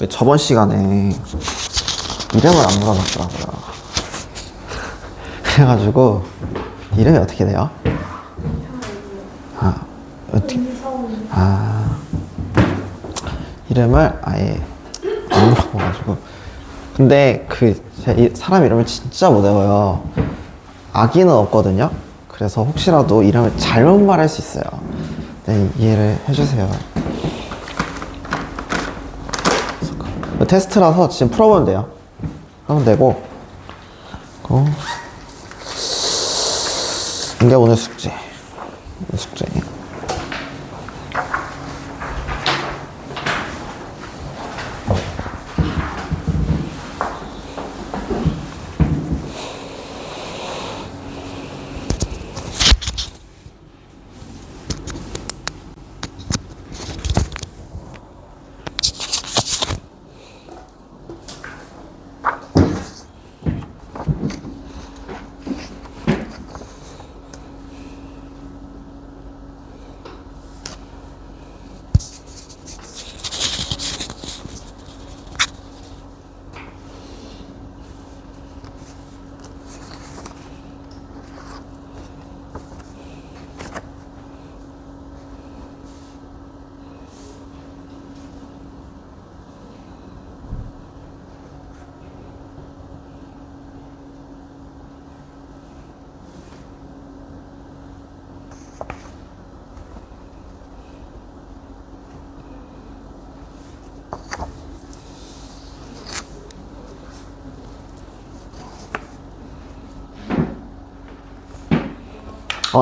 저번 시간에 이름을 안 물어봤더라고요. 그래가지고 이름이 어떻게 돼요? 아, 어떻게? 아, 이름을 아예 안 물어봐가지고. 근데 이 사람 이름을 진짜 못 외워요. 아기는 없거든요. 그래서 혹시라도 이름을 잘못 말할 수 있어요. 네, 이해를 해주세요. 테스트라서 지금 풀어보면 돼요. 하면 되고. 이게 오늘 숙제. 숙제.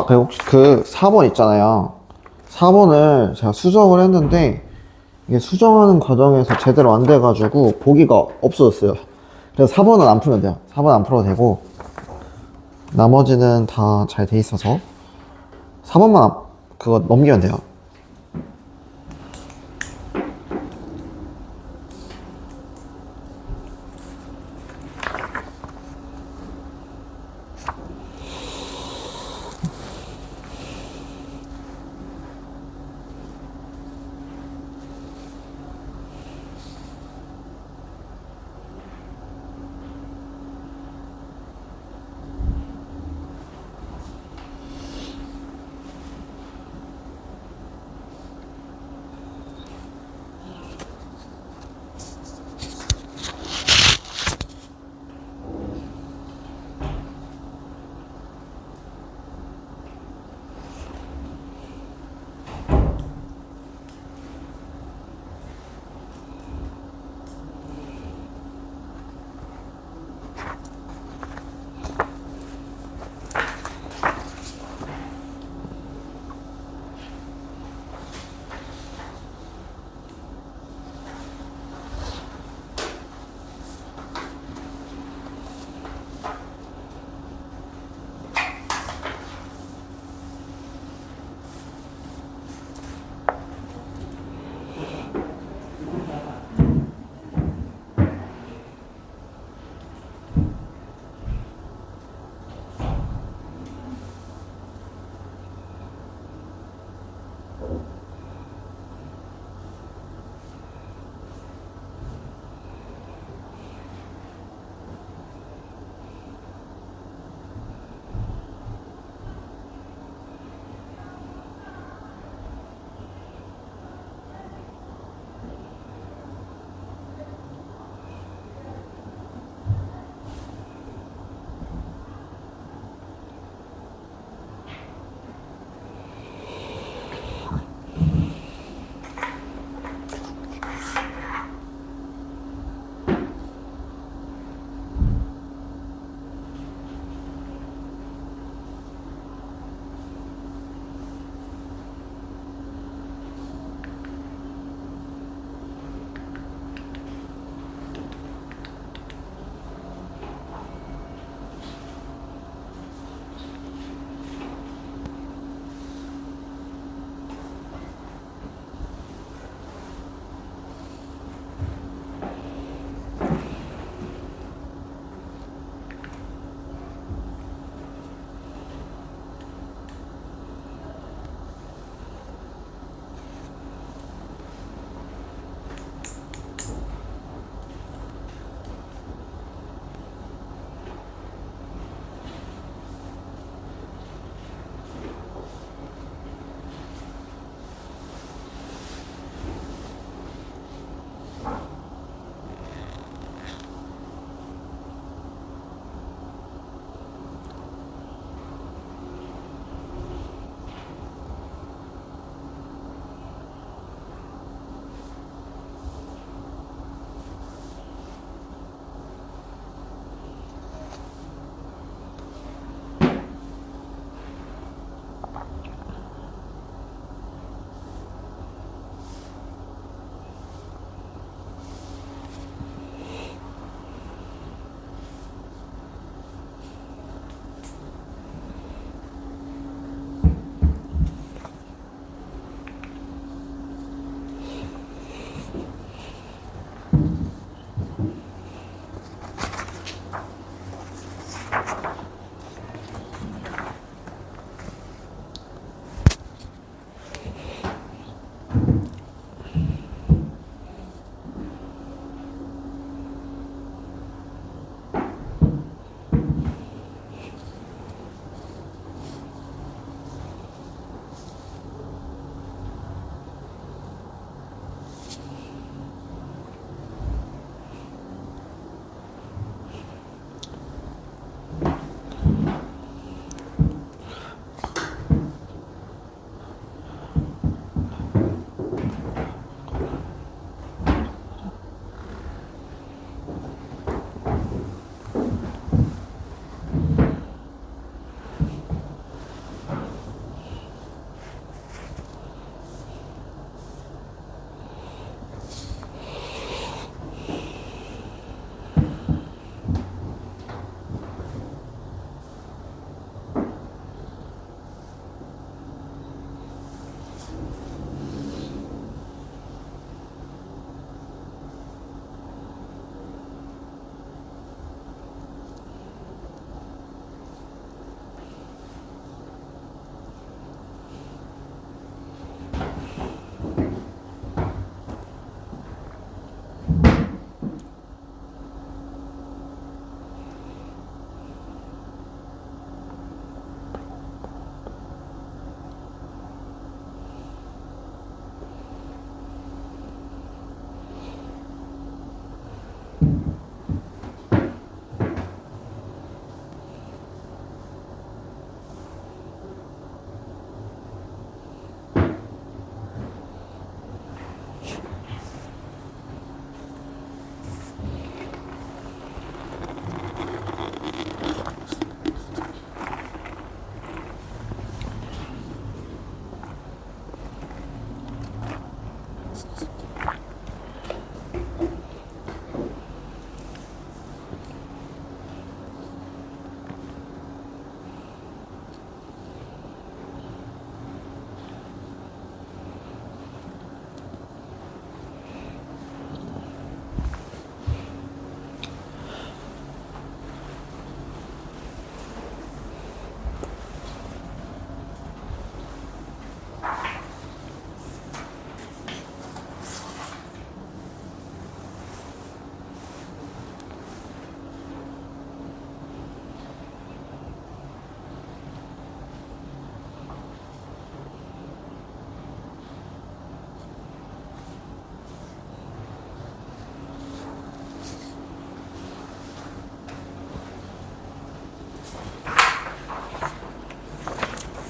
그리고 혹시 그 4번 있잖아요. 4번을 제가 수정을 했는데 이게 수정하는 과정에서 제대로 안 돼가지고 보기가 없어졌어요. 그래서 4번은 안 풀면 돼요. 4번 안 풀어도 되고 나머지는 다 잘 돼 있어서 4번만 그거 넘기면 돼요.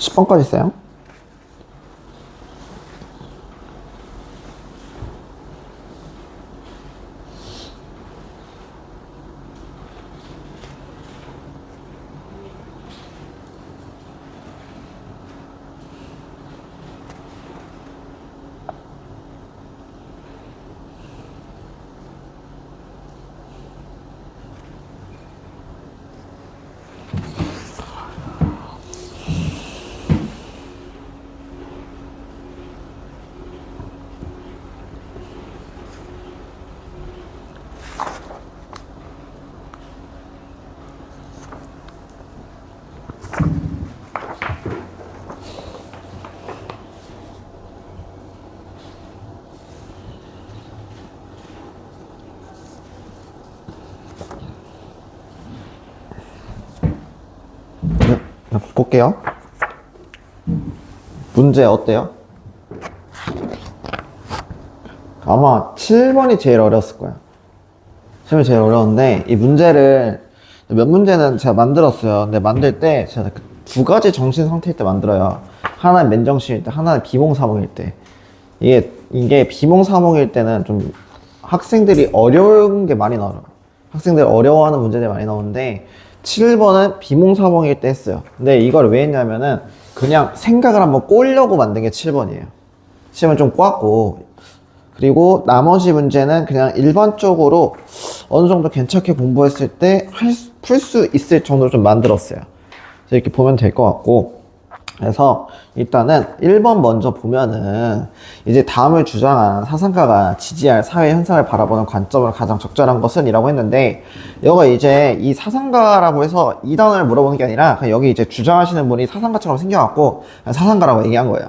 10번까지 있어요. 볼게요. 문제 어때요? 아마 7번이 제일 어려웠을 거야. 7번이 제일 어려운데, 이 문제를, 몇 문제는 제가 만들었어요. 근데 만들 때 제가 두 가지 정신 상태일 때 만들어요. 하나는 맨정신일 때, 하나는 비몽사몽일 때. 이게 비몽사몽일 때는 좀 학생들이 어려운 게 많이 나와요. 학생들이 어려워하는 문제들이 많이 나오는데, 7번은 비몽사몽일 때 했어요. 근데 이걸 왜 했냐면은 그냥 생각을 한번 꼬려고 만든 게 7번이에요. 7번 좀 꼬았고, 그리고 나머지 문제는 그냥 일반적으로 어느 정도 괜찮게 공부했을 때 풀 수 있을 정도로 좀 만들었어요. 그래서 이렇게 보면 될 것 같고, 그래서 일단은 1번 먼저 보면은 이제 다음을 주장한 사상가가 지지할 사회 현상을 바라보는 관점으로 가장 적절한 것은 이라고 했는데, 여기 이제 이 사상가라고 해서 이 단어를 물어보는 게 아니라 그냥 여기 이제 주장하시는 분이 사상가처럼 생겨갖고 그냥 사상가라고 얘기한 거예요.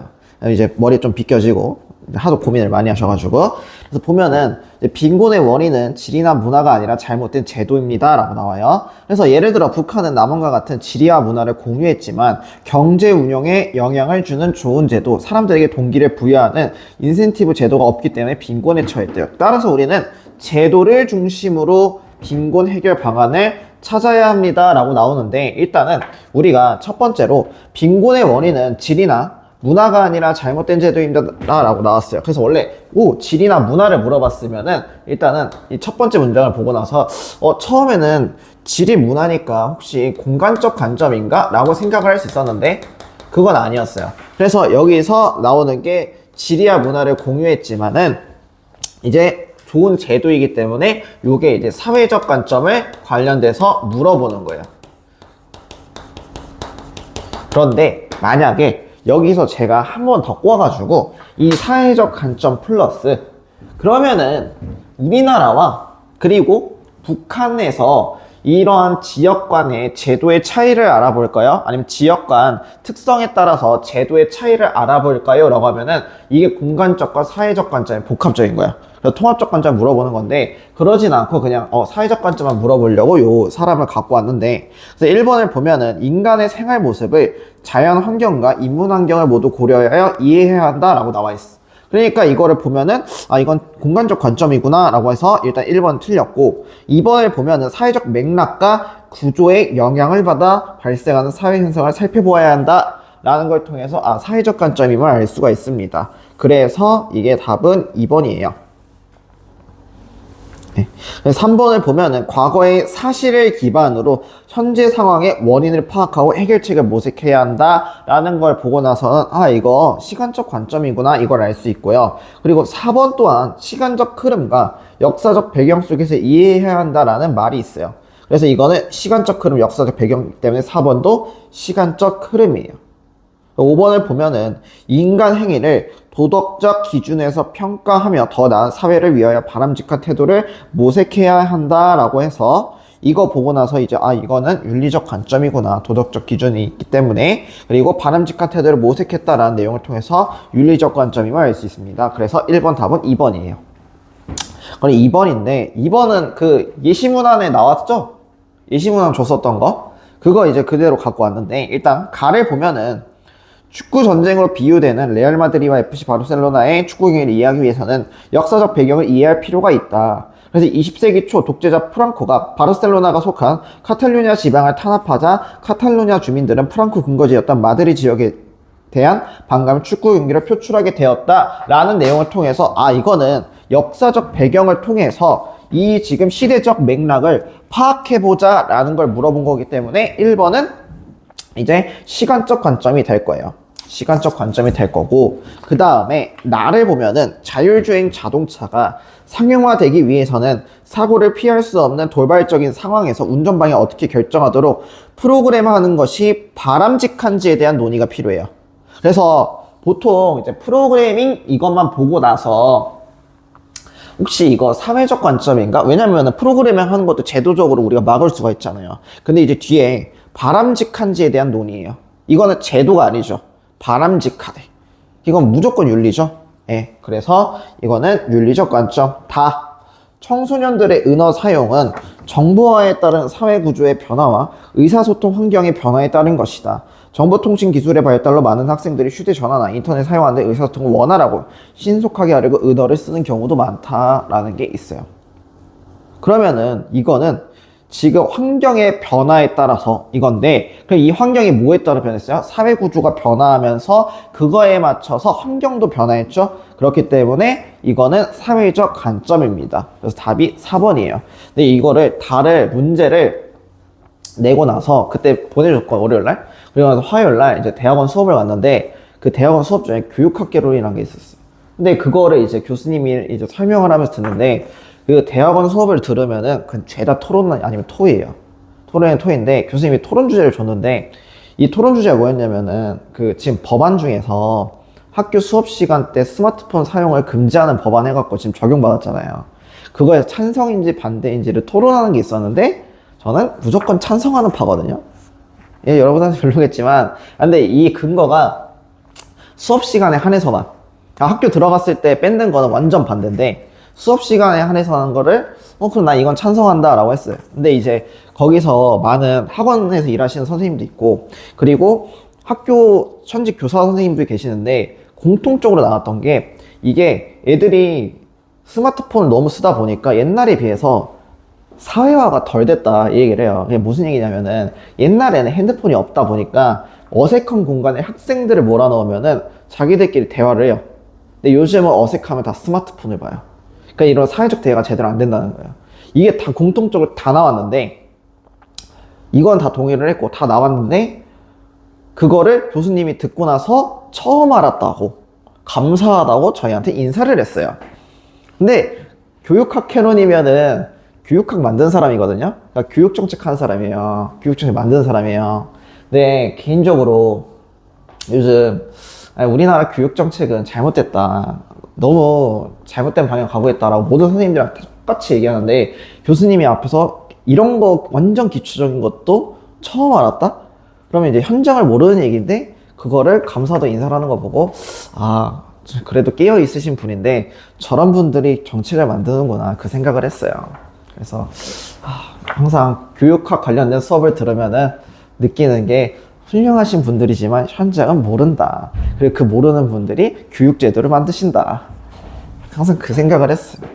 이제 머리 좀 비껴지고 하도 고민을 많이 하셔가지고. 그래서 보면은 빈곤의 원인은 질이나 문화가 아니라 잘못된 제도입니다 라고 나와요. 그래서 예를 들어 북한은 남원과 같은 지리와 문화를 공유했지만 경제 운영에 영향을 주는 좋은 제도, 사람들에게 동기를 부여하는 인센티브 제도가 없기 때문에 빈곤에 처했대요. 따라서 우리는 제도를 중심으로 빈곤 해결 방안을 찾아야 합니다 라고 나오는데, 일단은 우리가 첫 번째로 빈곤의 원인은 질이나 문화가 아니라 잘못된 제도입니다 라고 나왔어요. 그래서 원래 질이나 문화를 물어봤으면은 일단은 이 첫 번째 문장을 보고 나서 처음에는 질이 문화니까 혹시 공간적 관점인가? 라고 생각을 할 수 있었는데 그건 아니었어요. 그래서 여기서 나오는 게 질이와 문화를 공유했지만은 이제 좋은 제도이기 때문에 이게 이제 사회적 관점을 관련돼서 물어보는 거예요. 그런데 만약에 여기서 제가 한 번 더 꼬아가지고 이 사회적 관점 플러스, 그러면은 우리나라와 그리고 북한에서 이러한 지역 간의 제도의 차이를 알아볼까요? 아니면 지역 간 특성에 따라서 제도의 차이를 알아볼까요? 라고 하면은 이게 공간적과 사회적 관점이 복합적인 거야. 그래서 통합적 관점을 물어보는 건데, 그러진 않고 그냥 사회적 관점만 물어보려고 요 사람을 갖고 왔는데, 그래서 1번을 보면은 인간의 생활 모습을 자연 환경과 인문 환경을 모두 고려하여 이해해야 한다 라고 나와 있어. 그러니까 이거를 보면은 이건 공간적 관점이구나 라고 해서 일단 1번 틀렸고, 2번을 보면은 사회적 맥락과 구조에 영향을 받아 발생하는 사회 현상을 살펴보아야 한다 라는 걸 통해서 사회적 관점임을 알 수가 있습니다. 그래서 이게 답은 2번이에요. 네. 3번을 보면은 과거의 사실을 기반으로 현재 상황의 원인을 파악하고 해결책을 모색해야 한다 라는 걸 보고 나서는 이거 시간적 관점이구나 이걸 알 수 있고요. 그리고 4번 또한 시간적 흐름과 역사적 배경 속에서 이해해야 한다 라는 말이 있어요. 그래서 이거는 시간적 흐름, 역사적 배경 때문에 4번도 시간적 흐름이에요. 5번을 보면은 인간 행위를 도덕적 기준에서 평가하며 더 나은 사회를 위하여 바람직한 태도를 모색해야 한다라고 해서 이거 보고 나서 이제 이거는 윤리적 관점이구나, 도덕적 기준이 있기 때문에, 그리고 바람직한 태도를 모색했다라는 내용을 통해서 윤리적 관점임을 알 수 있습니다. 그래서 1번 답은 2번이에요. 그럼 2번인데 2번은 그 예시문안에 나왔죠? 예시문안 줬었던 거 그거 이제 그대로 갖고 왔는데, 일단 가를 보면은 축구 전쟁으로 비유되는 레알 마드리드와 FC 바르셀로나의 축구 경기를 이해하기 위해서는 역사적 배경을 이해할 필요가 있다. 그래서 20세기 초 독재자 프랑코가 바르셀로나가 속한 카탈루냐 지방을 탄압하자 카탈루냐 주민들은 프랑코 근거지였던 마드리드 지역에 대한 반감의 축구 경기를 표출하게 되었다라는 내용을 통해서 이거는 역사적 배경을 통해서 이 지금 시대적 맥락을 파악해보자 라는 걸 물어본 거기 때문에 1번은 이제 시간적 관점이 될 거예요. 시간적 관점이 될 거고, 그 다음에 나를 보면은 자율주행 자동차가 상용화되기 위해서는 사고를 피할 수 없는 돌발적인 상황에서 운전 방향을 어떻게 결정하도록 프로그램하는 것이 바람직한지에 대한 논의가 필요해요. 그래서 보통 이제 프로그래밍 이것만 보고 나서 혹시 이거 사회적 관점인가? 왜냐면은 프로그래밍 하는 것도 제도적으로 우리가 막을 수가 있잖아요. 근데 이제 뒤에 바람직한지에 대한 논의예요. 이거는 제도가 아니죠. 바람직하대. 이건 무조건 윤리죠. 예. 그래서 이거는 윤리적 관점. 다 청소년들의 은어 사용은 정보화에 따른 사회 구조의 변화와 의사소통 환경의 변화에 따른 것이다. 정보통신 기술의 발달로 많은 학생들이 휴대전화나 인터넷 사용하는데 의사소통을 원활하고 신속하게 하려고 은어를 쓰는 경우도 많다라는 게 있어요. 그러면은 이거는 지금 환경의 변화에 따라서 이건데, 그럼 이 환경이 뭐에 따라 변했어요? 사회 구조가 변화하면서 그거에 맞춰서 환경도 변화했죠? 그렇기 때문에 이거는 사회적 관점입니다. 그래서 답이 4번이에요. 근데 이거를 문제를 내고 나서 그때 보내줬고 월요일날, 그리고 나서 화요일날 이제 대학원 수업을 갔는데 그 대학원 수업 중에 교육학개론이라는 게 있었어요. 근데 그거를 이제 교수님이 이제 설명을 하면서 듣는데, 그 대학원 수업을 들으면은 그 죄다 토론 아니면 토의예요. 토론은 토의인데 교수님이 토론 주제를 줬는데, 이 토론 주제가 뭐였냐면은 그 지금 법안 중에서 학교 수업 시간 때 스마트폰 사용을 금지하는 법안 해갖고 지금 적용받았잖아요. 그거에 찬성인지 반대인지를 토론하는 게 있었는데 저는 무조건 찬성하는 파거든요. 예, 여러분한테 별로겠지만, 근데 이 근거가 수업 시간에 한해서만, 학교 들어갔을 때 뺏는 거는 완전 반대인데 수업 시간에 한해서 하는 거를 그럼 나 이건 찬성한다 라고 했어요. 근데 이제 거기서 많은 학원에서 일하시는 선생님도 있고, 그리고 학교 현직 교사 선생님도 계시는데 공통적으로 나왔던 게, 이게 애들이 스마트폰을 너무 쓰다 보니까 옛날에 비해서 사회화가 덜 됐다 이 얘기를 해요. 그게 무슨 얘기냐면은, 옛날에는 핸드폰이 없다 보니까 어색한 공간에 학생들을 몰아넣으면은 자기들끼리 대화를 해요. 근데 요즘은 어색하면 다 스마트폰을 봐요. 그러니까 이런 사회적 대화가 제대로 안 된다는 거예요. 이게 다 공통적으로 다 나왔는데, 이건 다 동의를 했고 다 나왔는데, 그거를 교수님이 듣고 나서 처음 알았다고, 감사하다고 저희한테 인사를 했어요. 근데 교육학 캐논이면은 교육학 만든 사람이거든요. 그러니까 교육정책 하는 사람이에요. 교육정책 만드는 사람이에요. 근데 개인적으로 요즘 우리나라 교육정책은 잘못됐다, 너무 잘못된 방향 가고 있다라고 모든 선생님들한테 똑같이 얘기하는데, 교수님이 앞에서 이런 거 완전 기초적인 것도 처음 알았다? 그러면 이제 현장을 모르는 얘기인데 그거를 감사하다 인사를 하는 거 보고, 그래도 깨어 있으신 분인데 저런 분들이 정책을 만드는구나 그 생각을 했어요. 그래서 항상 교육학 관련된 수업을 들으면은 느끼는 게, 훌륭하신 분들이지만 현장은 모른다. 그리고 그 모르는 분들이 교육제도를 만드신다. 항상 그 생각을 했어요.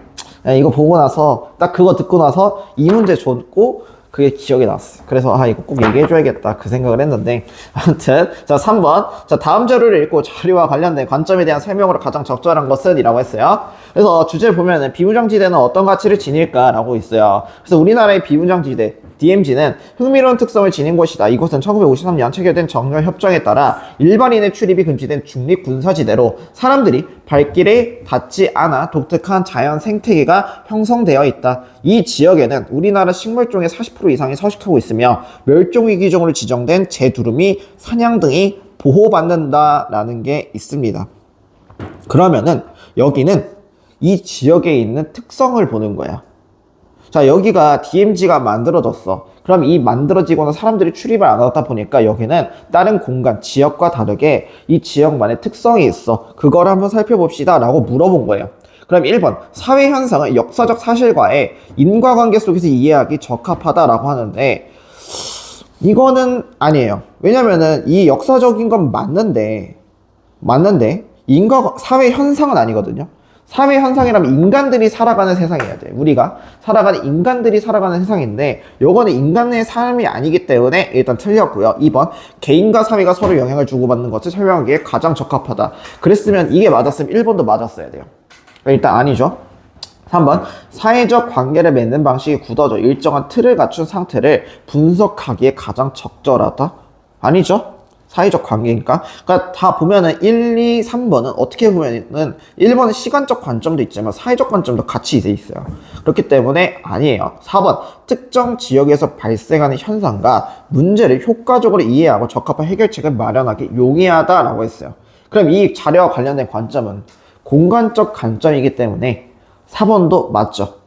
이거 보고 나서, 딱 그거 듣고 나서 이 문제 줬고 그게 기억이 났어요. 그래서 이거 꼭 얘기해줘야겠다 그 생각을 했는데, 아무튼 자 3번, 자 다음 자료를 읽고 자료와 관련된 관점에 대한 설명으로 가장 적절한 것은 이라고 했어요. 그래서 주제를 보면은 비무장지대는 어떤 가치를 지닐까 라고 있어요. 그래서 우리나라의 비무장지대 DMZ는 흥미로운 특성을 지닌 곳이다. 이곳은 1953년 체결된 정렬협정에 따라 일반인의 출입이 금지된 중립군사지대로 사람들이 발길에 닿지 않아 독특한 자연 생태계가 형성되어 있다. 이 지역에는 우리나라 식물종의 40% 이상이 서식하고 있으며 멸종위기종으로 지정된 제두루미, 사냥 등이 보호받는다라는 게 있습니다. 그러면은 여기는 이 지역에 있는 특성을 보는 거야. 자, 여기가 DMZ가 만들어졌어. 그럼 이 만들어지거나 사람들이 출입을 안 하다 보니까 여기는 다른 공간, 지역과 다르게 이 지역만의 특성이 있어. 그걸 한번 살펴봅시다 라고 물어본 거예요. 그럼 1번, 사회 현상은 역사적 사실과의 인과관계 속에서 이해하기 적합하다라고 하는데, 이거는 아니에요. 왜냐면은 이 역사적인 건 맞는데 사회 현상은 아니거든요. 사회 현상이라면 인간들이 살아가는 세상이어야 돼. 우리가 살아가는 인간들이 살아가는 세상인데 요거는 인간의 삶이 아니기 때문에 일단 틀렸고요. 2번 개인과 사회가 서로 영향을 주고받는 것을 설명하기에 가장 적합하다. 그랬으면 이게 맞았으면 1번도 맞았어야 돼요. 일단 아니죠. 3번 사회적 관계를 맺는 방식이 굳어져 일정한 틀을 갖춘 상태를 분석하기에 가장 적절하다. 아니죠. 사회적 관계니까. 그러니까 다 보면은 1, 2, 3번은 어떻게 보면은 1번은 시간적 관점도 있지만 사회적 관점도 같이 돼 있어요. 그렇기 때문에 아니에요. 4번 특정 지역에서 발생하는 현상과 문제를 효과적으로 이해하고 적합한 해결책을 마련하기 용이하다라고 했어요. 그럼 이 자료와 관련된 관점은 공간적 관점이기 때문에 4번도 맞죠.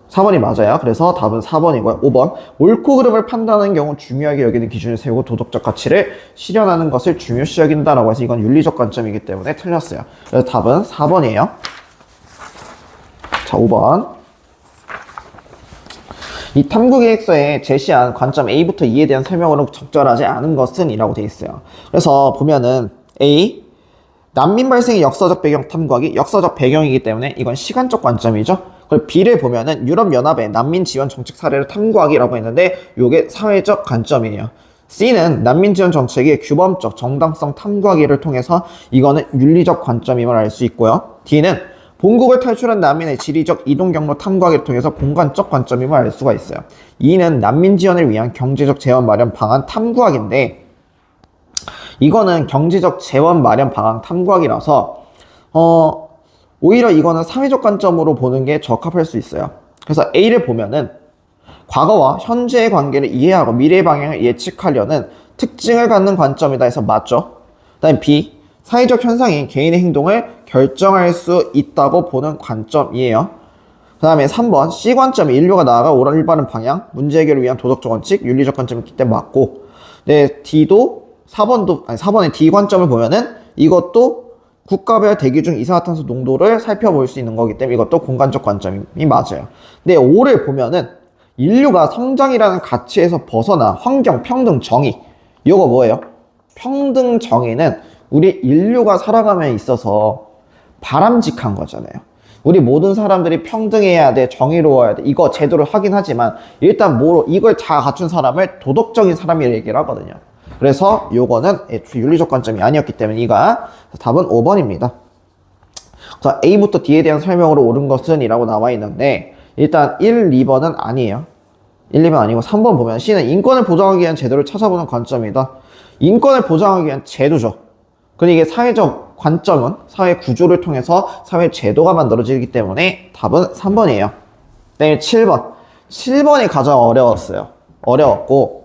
4번이 맞아요. 그래서 답은 4번이고요. 5번 옳고 그름을 판단하는 경우 중요하게 여기는 기준을 세우고 도덕적 가치를 실현하는 것을 중요시 여긴다라고 해서 이건 윤리적 관점이기 때문에 틀렸어요. 그래서 답은 4번이에요. 자, 5번 이 탐구계획서에 제시한 관점 A부터 E에 대한 설명으로 적절하지 않은 것은 이라고 돼 있어요. 그래서 보면은 A 난민 발생의 역사적 배경 탐구하기 역사적 배경이기 때문에 이건 시간적 관점이죠. 그리고 B를 보면은 유럽연합의 난민 지원 정책 사례를 탐구하기라고 했는데 이게 사회적 관점이에요. C는 난민 지원 정책의 규범적 정당성 탐구하기를 통해서 이거는 윤리적 관점임을 알 수 있고요. D는 본국을 탈출한 난민의 지리적 이동 경로 탐구하기를 통해서 공간적 관점임을 알 수가 있어요. E는 난민 지원을 위한 경제적 재원 마련 방안 탐구하기인데 이거는 경제적 재원 마련 방안 탐구하기라서 오히려 이거는 사회적 관점으로 보는 게 적합할 수 있어요. 그래서 A를 보면은 과거와 현재의 관계를 이해하고 미래 방향을 예측하려는 특징을 갖는 관점이다 해서 맞죠. 그 다음에 B 사회적 현상이 개인의 행동을 결정할 수 있다고 보는 관점이에요. 그 다음에 3번 C 관점이 인류가 나아가 올바른 방향 문제 해결을 위한 도덕적 원칙 윤리적 관점이기 때문에 맞고 네 D도 4번의 D 관점을 보면은 이것도 국가별 대기 중 이산화탄소 농도를 살펴볼 수 있는 거기 때문에 이것도 공간적 관점이 맞아요. 근데 5를 보면은 인류가 성장이라는 가치에서 벗어나 환경, 평등, 정의 이거 뭐예요? 평등, 정의는 우리 인류가 살아감에 있어서 바람직한 거잖아요. 우리 모든 사람들이 평등해야 돼, 정의로워야 돼 이거 제도를 하긴 하지만 일단 이걸 다 갖춘 사람을 도덕적인 사람이라고 얘기를 하거든요. 그래서 요거는 윤리적 관점이 아니었기 때문에 이가 답은 5번입니다. 자, A부터 D에 대한 설명으로 옳은 것은 이라고 나와 있는데 일단 1, 2번은 아니에요. 1, 2번 아니고 3번 보면 C는 인권을 보장하기 위한 제도를 찾아보는 관점이다. 인권을 보장하기 위한 제도죠. 근데 이게 사회적 관점은 사회 구조를 통해서 사회 제도가 만들어지기 때문에 답은 3번이에요. 네, 7번. 7번이 가장 어려웠고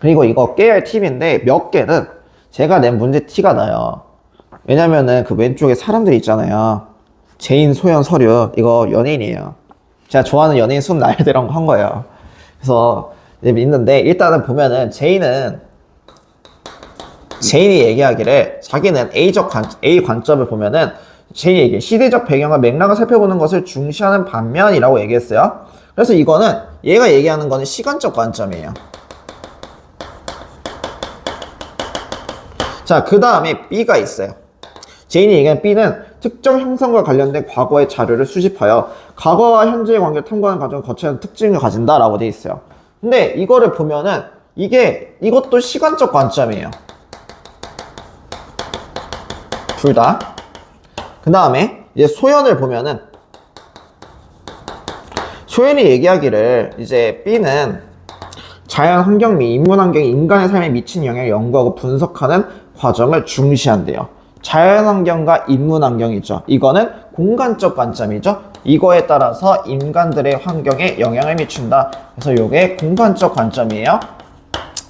그리고 이거 깨야 할 팁인데 몇 개는 제가 낸 문제 티가 나요. 왜냐면은 그 왼쪽에 사람들 있잖아요. 제인, 소연, 서류 이거 연예인이에요. 제가 좋아하는 연예인 순 나열대로 한 거예요. 그래서 있는데 일단은 보면은 제인이 얘기하기를 자기는 A 관점을 보면은 제인이 얘기해 시대적 배경과 맥락을 살펴보는 것을 중시하는 반면이라고 얘기했어요. 그래서 이거는 얘가 얘기하는 거는 시간적 관점이에요. 자, 그 다음에 B가 있어요. 제인이 얘기한 B는 특정 형성과 관련된 과거의 자료를 수집하여 과거와 현재의 관계를 탐구하는 과정을 거치는 특징을 가진다라고 돼 있어요. 근데 이거를 보면은 이것도 시간적 관점이에요. 둘 다. 그 다음에 이제 소연을 보면은 소연이 얘기하기를 이제 B는 자연 환경 및 인문 환경이 인간의 삶에 미친 영향을 연구하고 분석하는 과정을 중시한대요. 자연 환경과 인문 환경이죠. 이거는 공간적 관점이죠. 이거에 따라서 인간들의 환경에 영향을 미친다. 그래서 이게 공간적 관점이에요.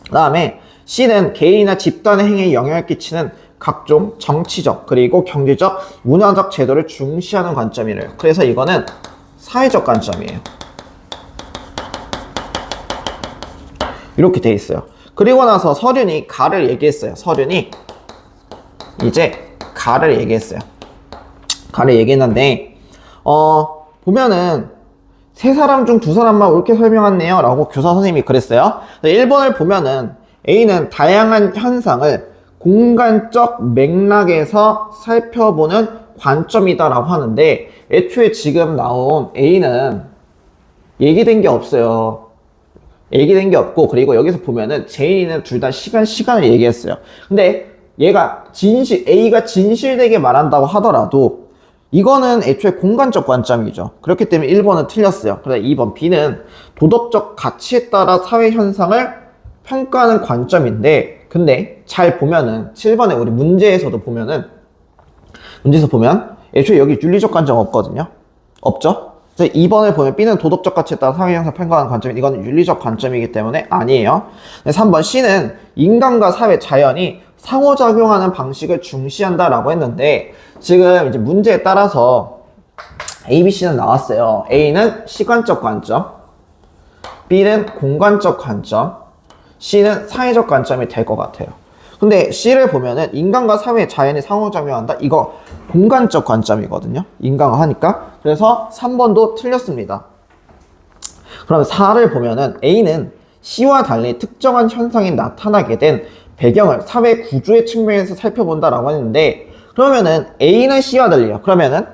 그 다음에 C는 개인이나 집단의 행위에 영향을 끼치는 각종 정치적 그리고 경제적 문화적 제도를 중시하는 관점이래요. 그래서 이거는 사회적 관점이에요. 이렇게 돼 있어요. 그리고 나서 서륜이 가를 얘기했어요. 서륜이 이제 가를 얘기했어요. 가를 얘기했는데 보면은 세 사람 중 두 사람만 옳게 설명했네요 라고 교사 선생님이 그랬어요. 1번을 보면은 A는 다양한 현상을 공간적 맥락에서 살펴보는 관점이다라고 하는데 애초에 지금 나온 A는 얘기된 게 없어요. 얘기된 게 없고 그리고 여기서 보면은 제인이는 둘 다 시간을 얘기했어요. 근데 얘가 A가 진실되게 말한다고 하더라도 이거는 애초에 공간적 관점이죠. 그렇기 때문에 1번은 틀렸어요. 그래서 2번 B는 도덕적 가치에 따라 사회 현상을 평가하는 관점인데 근데 잘 보면은 7번에 우리 문제에서 보면 애초에 여기 윤리적 관점 없거든요. 없죠? 그래서 2번을 보면 B는 도덕적 가치에 따라 사회 현상 평가하는 관점이 이건 윤리적 관점이기 때문에 아니에요. 3번 C는 인간과 사회, 자연이 상호작용하는 방식을 중시한다라고 했는데 지금 이제 문제에 따라서 A, B, C는 나왔어요. A는 시간적 관점, B는 공간적 관점, C는 사회적 관점이 될 것 같아요. 근데 C를 보면은 인간과 사회, 자연이 상호작용한다? 이거 공간적 관점이거든요. 인간과 하니까. 그래서 3번도 틀렸습니다. 그럼 4를 보면은 A는 C와 달리 특정한 현상이 나타나게 된 배경을 사회 구조의 측면에서 살펴본다라고 했는데 그러면은 A는 C와 달리요. 그러면은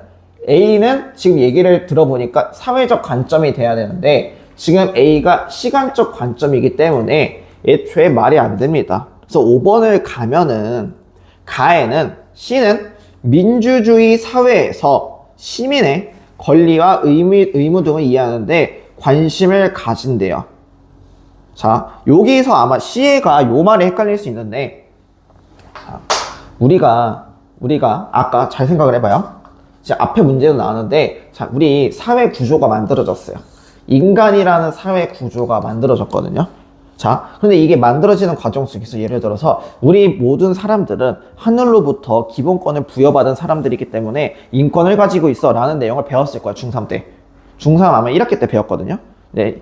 A는 지금 얘기를 들어보니까 사회적 관점이 돼야 되는데 지금 A가 시간적 관점이기 때문에 애초에 말이 안 됩니다. 그래서 5번을 가면은 가에는 C는 민주주의 사회에서 시민의 권리와 의무 등을 이해하는데 관심을 가진대요. 자, 여기서 아마 C가 요 말이 헷갈릴 수 있는데 자, 우리가 아까 잘 생각을 해봐요. 이제 앞에 문제도 나왔는데 자, 우리 사회 구조가 만들어졌어요. 인간이라는 사회 구조가 만들어졌거든요. 자, 근데 이게 만들어지는 과정 속에서 예를 들어서 우리 모든 사람들은 하늘로부터 기본권을 부여받은 사람들이기 때문에 인권을 가지고 있어 라는 내용을 배웠을 거야, 중3 때. 중3 아마 1학기 때 배웠거든요. 네,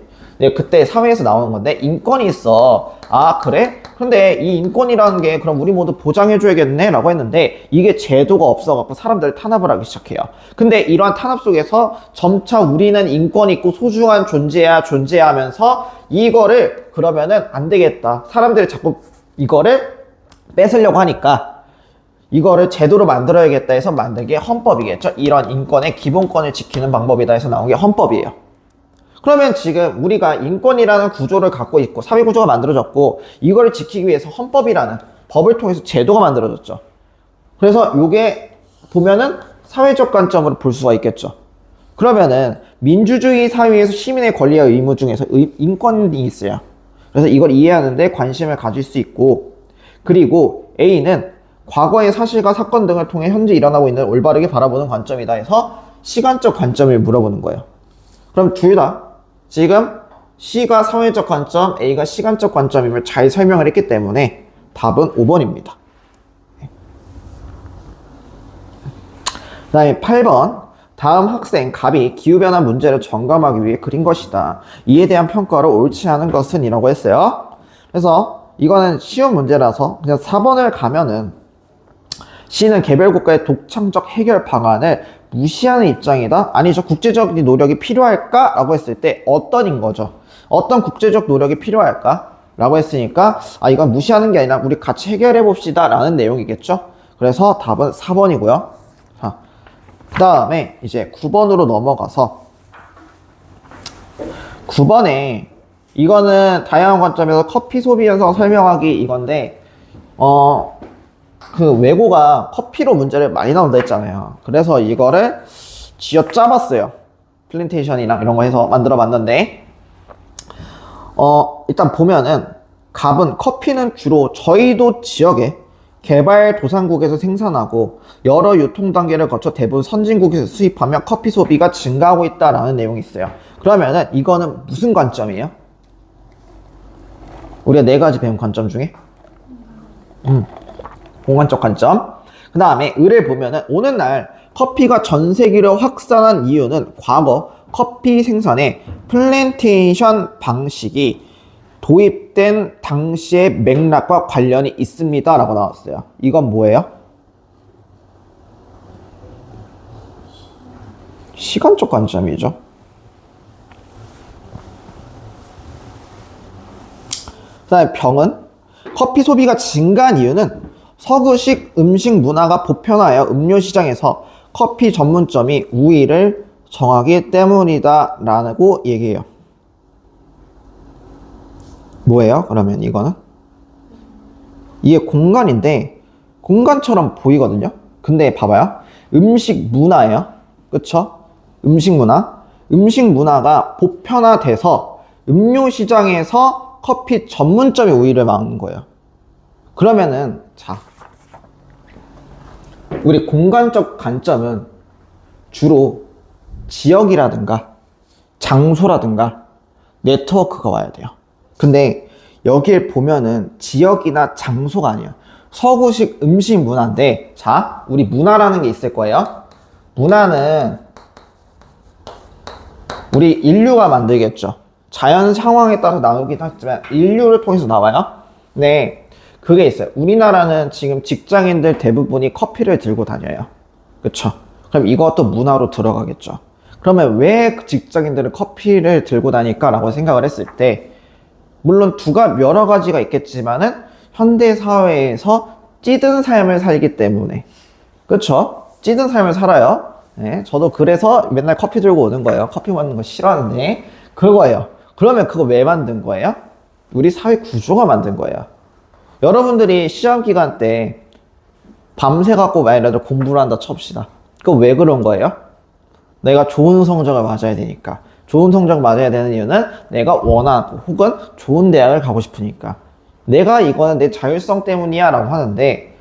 그때 사회에서 나오는 건데 인권이 있어. 아, 그래? 근데 이 인권이라는 게 그럼 우리 모두 보장해줘야겠네 라고 했는데 이게 제도가 없어갖고 사람들 탄압을 하기 시작해요. 근데 이러한 탄압 속에서 점차 우리는 인권이 있고 소중한 존재야 하면서 이거를 그러면은 안 되겠다. 사람들이 자꾸 이거를 뺏으려고 하니까 이거를 제도로 만들어야겠다 해서 만든 게 헌법이겠죠. 이런 인권의 기본권을 지키는 방법이다 해서 나온 게 헌법이에요. 그러면 지금 우리가 인권이라는 구조를 갖고 있고 사회 구조가 만들어졌고 이거를 지키기 위해서 헌법이라는 법을 통해서 제도가 만들어졌죠. 그래서 이게 보면은 사회적 관점으로 볼 수가 있겠죠. 그러면은 민주주의 사회에서 시민의 권리와 의무 중에서 인권이 있어요. 그래서 이걸 이해하는데 관심을 가질 수 있고 그리고 A는 과거의 사실과 사건 등을 통해 현재 일어나고 있는 올바르게 바라보는 관점이다 해서 시간적 관점을 물어보는 거예요. 그럼 둘 다 지금 C가 사회적 관점, A가 시간적 관점임을 잘 설명을 했기 때문에 답은 5번입니다. 그 다음에 8번 다음 학생 갑이 기후변화 문제를 점검하기 위해 그린 것이다. 이에 대한 평가를 옳지 않은 것은 이라고 했어요. 그래서 이거는 쉬운 문제라서 그냥 4번을 가면은 C는 개별국가의 독창적 해결 방안을 무시하는 입장이다? 아니죠. 국제적인 노력이 필요할까? 라고 했을 때 어떤인 거죠? 어떤 국제적 노력이 필요할까? 라고 했으니까 아 이건 무시하는 게 아니라 우리 같이 해결해 봅시다 라는 내용이겠죠. 그래서 답은 4번이고요. 자, 그 다음에 이제 9번으로 넘어가서 9번에 이거는 다양한 관점에서 커피 소비 현상 설명하기 이건데 그 외고가 커피로 문제를 많이 나온다 했잖아요. 그래서 이거를 쥐어짜봤어요. 플랜테이션이랑 이런 거 해서 만들어 봤는데 일단 보면은 갑은 커피는 주로 저희도 지역의 개발도상국에서 생산하고 여러 유통 단계를 거쳐 대부분 선진국에서 수입하며 커피 소비가 증가하고 있다라는 내용이 있어요. 그러면은 이거는 무슨 관점이에요? 우리가 4가지 배운 관점 중에 공간적 관점. 그 다음에 을을 보면은 오늘날 커피가 전 세계로 확산한 이유는 과거 커피 생산에 플랜테이션 방식이 도입된 당시의 맥락과 관련이 있습니다 라고 나왔어요. 이건 뭐예요? 시간적 관점이죠. 그 다음에 병은 커피 소비가 증가한 이유는 서구식 음식 문화가 보편화하여 음료 시장에서 커피 전문점이 우위를 정하기 때문이다 라고 얘기해요. 뭐예요? 그러면 이거는? 이게 공간인데 공간처럼 보이거든요. 근데 봐봐요. 음식 문화예요. 그쵸? 음식 문화. 음식 문화가 보편화돼서 음료 시장에서 커피 전문점이 우위를 막는 거예요. 그러면은 자, 우리 공간적 관점은 주로 지역이라든가 장소라든가 네트워크가 와야 돼요. 근데 여길 보면은 지역이나 장소가 아니에요. 서구식 음식 문화인데, 자, 우리 문화라는 게 있을 거예요. 문화는 우리 인류가 만들겠죠. 자연 상황에 따라서 나누긴 하지만 인류를 통해서 나와요. 네, 그게 있어요. 우리나라는 지금 직장인들 대부분이 커피를 들고 다녀요. 그쵸? 그럼 이것도 문화로 들어가겠죠. 그러면 왜 직장인들은 커피를 들고 다닐까? 라고 생각을 했을 때, 물론 여러 가지가 있겠지만은 현대 사회에서 찌든 삶을 살기 때문에, 그쵸? 찌든 삶을 살아요. 네, 저도 그래서 맨날 커피 들고 오는 거예요. 커피 먹는 거 싫어하는데 그거예요. 그러면 그거 왜 만든 거예요? 우리 사회 구조가 만든 거예요. 여러분들이 시험 기간 때 밤새 갖고 만약에 공부를 한다 칩시다. 그거 왜 그런 거예요? 내가 좋은 성적을 맞아야 되니까. 좋은 성적 맞아야 되는 이유는 내가 원하고 혹은 좋은 대학을 가고 싶으니까. 내가 이거는 내 자율성 때문이야 라고 하는데,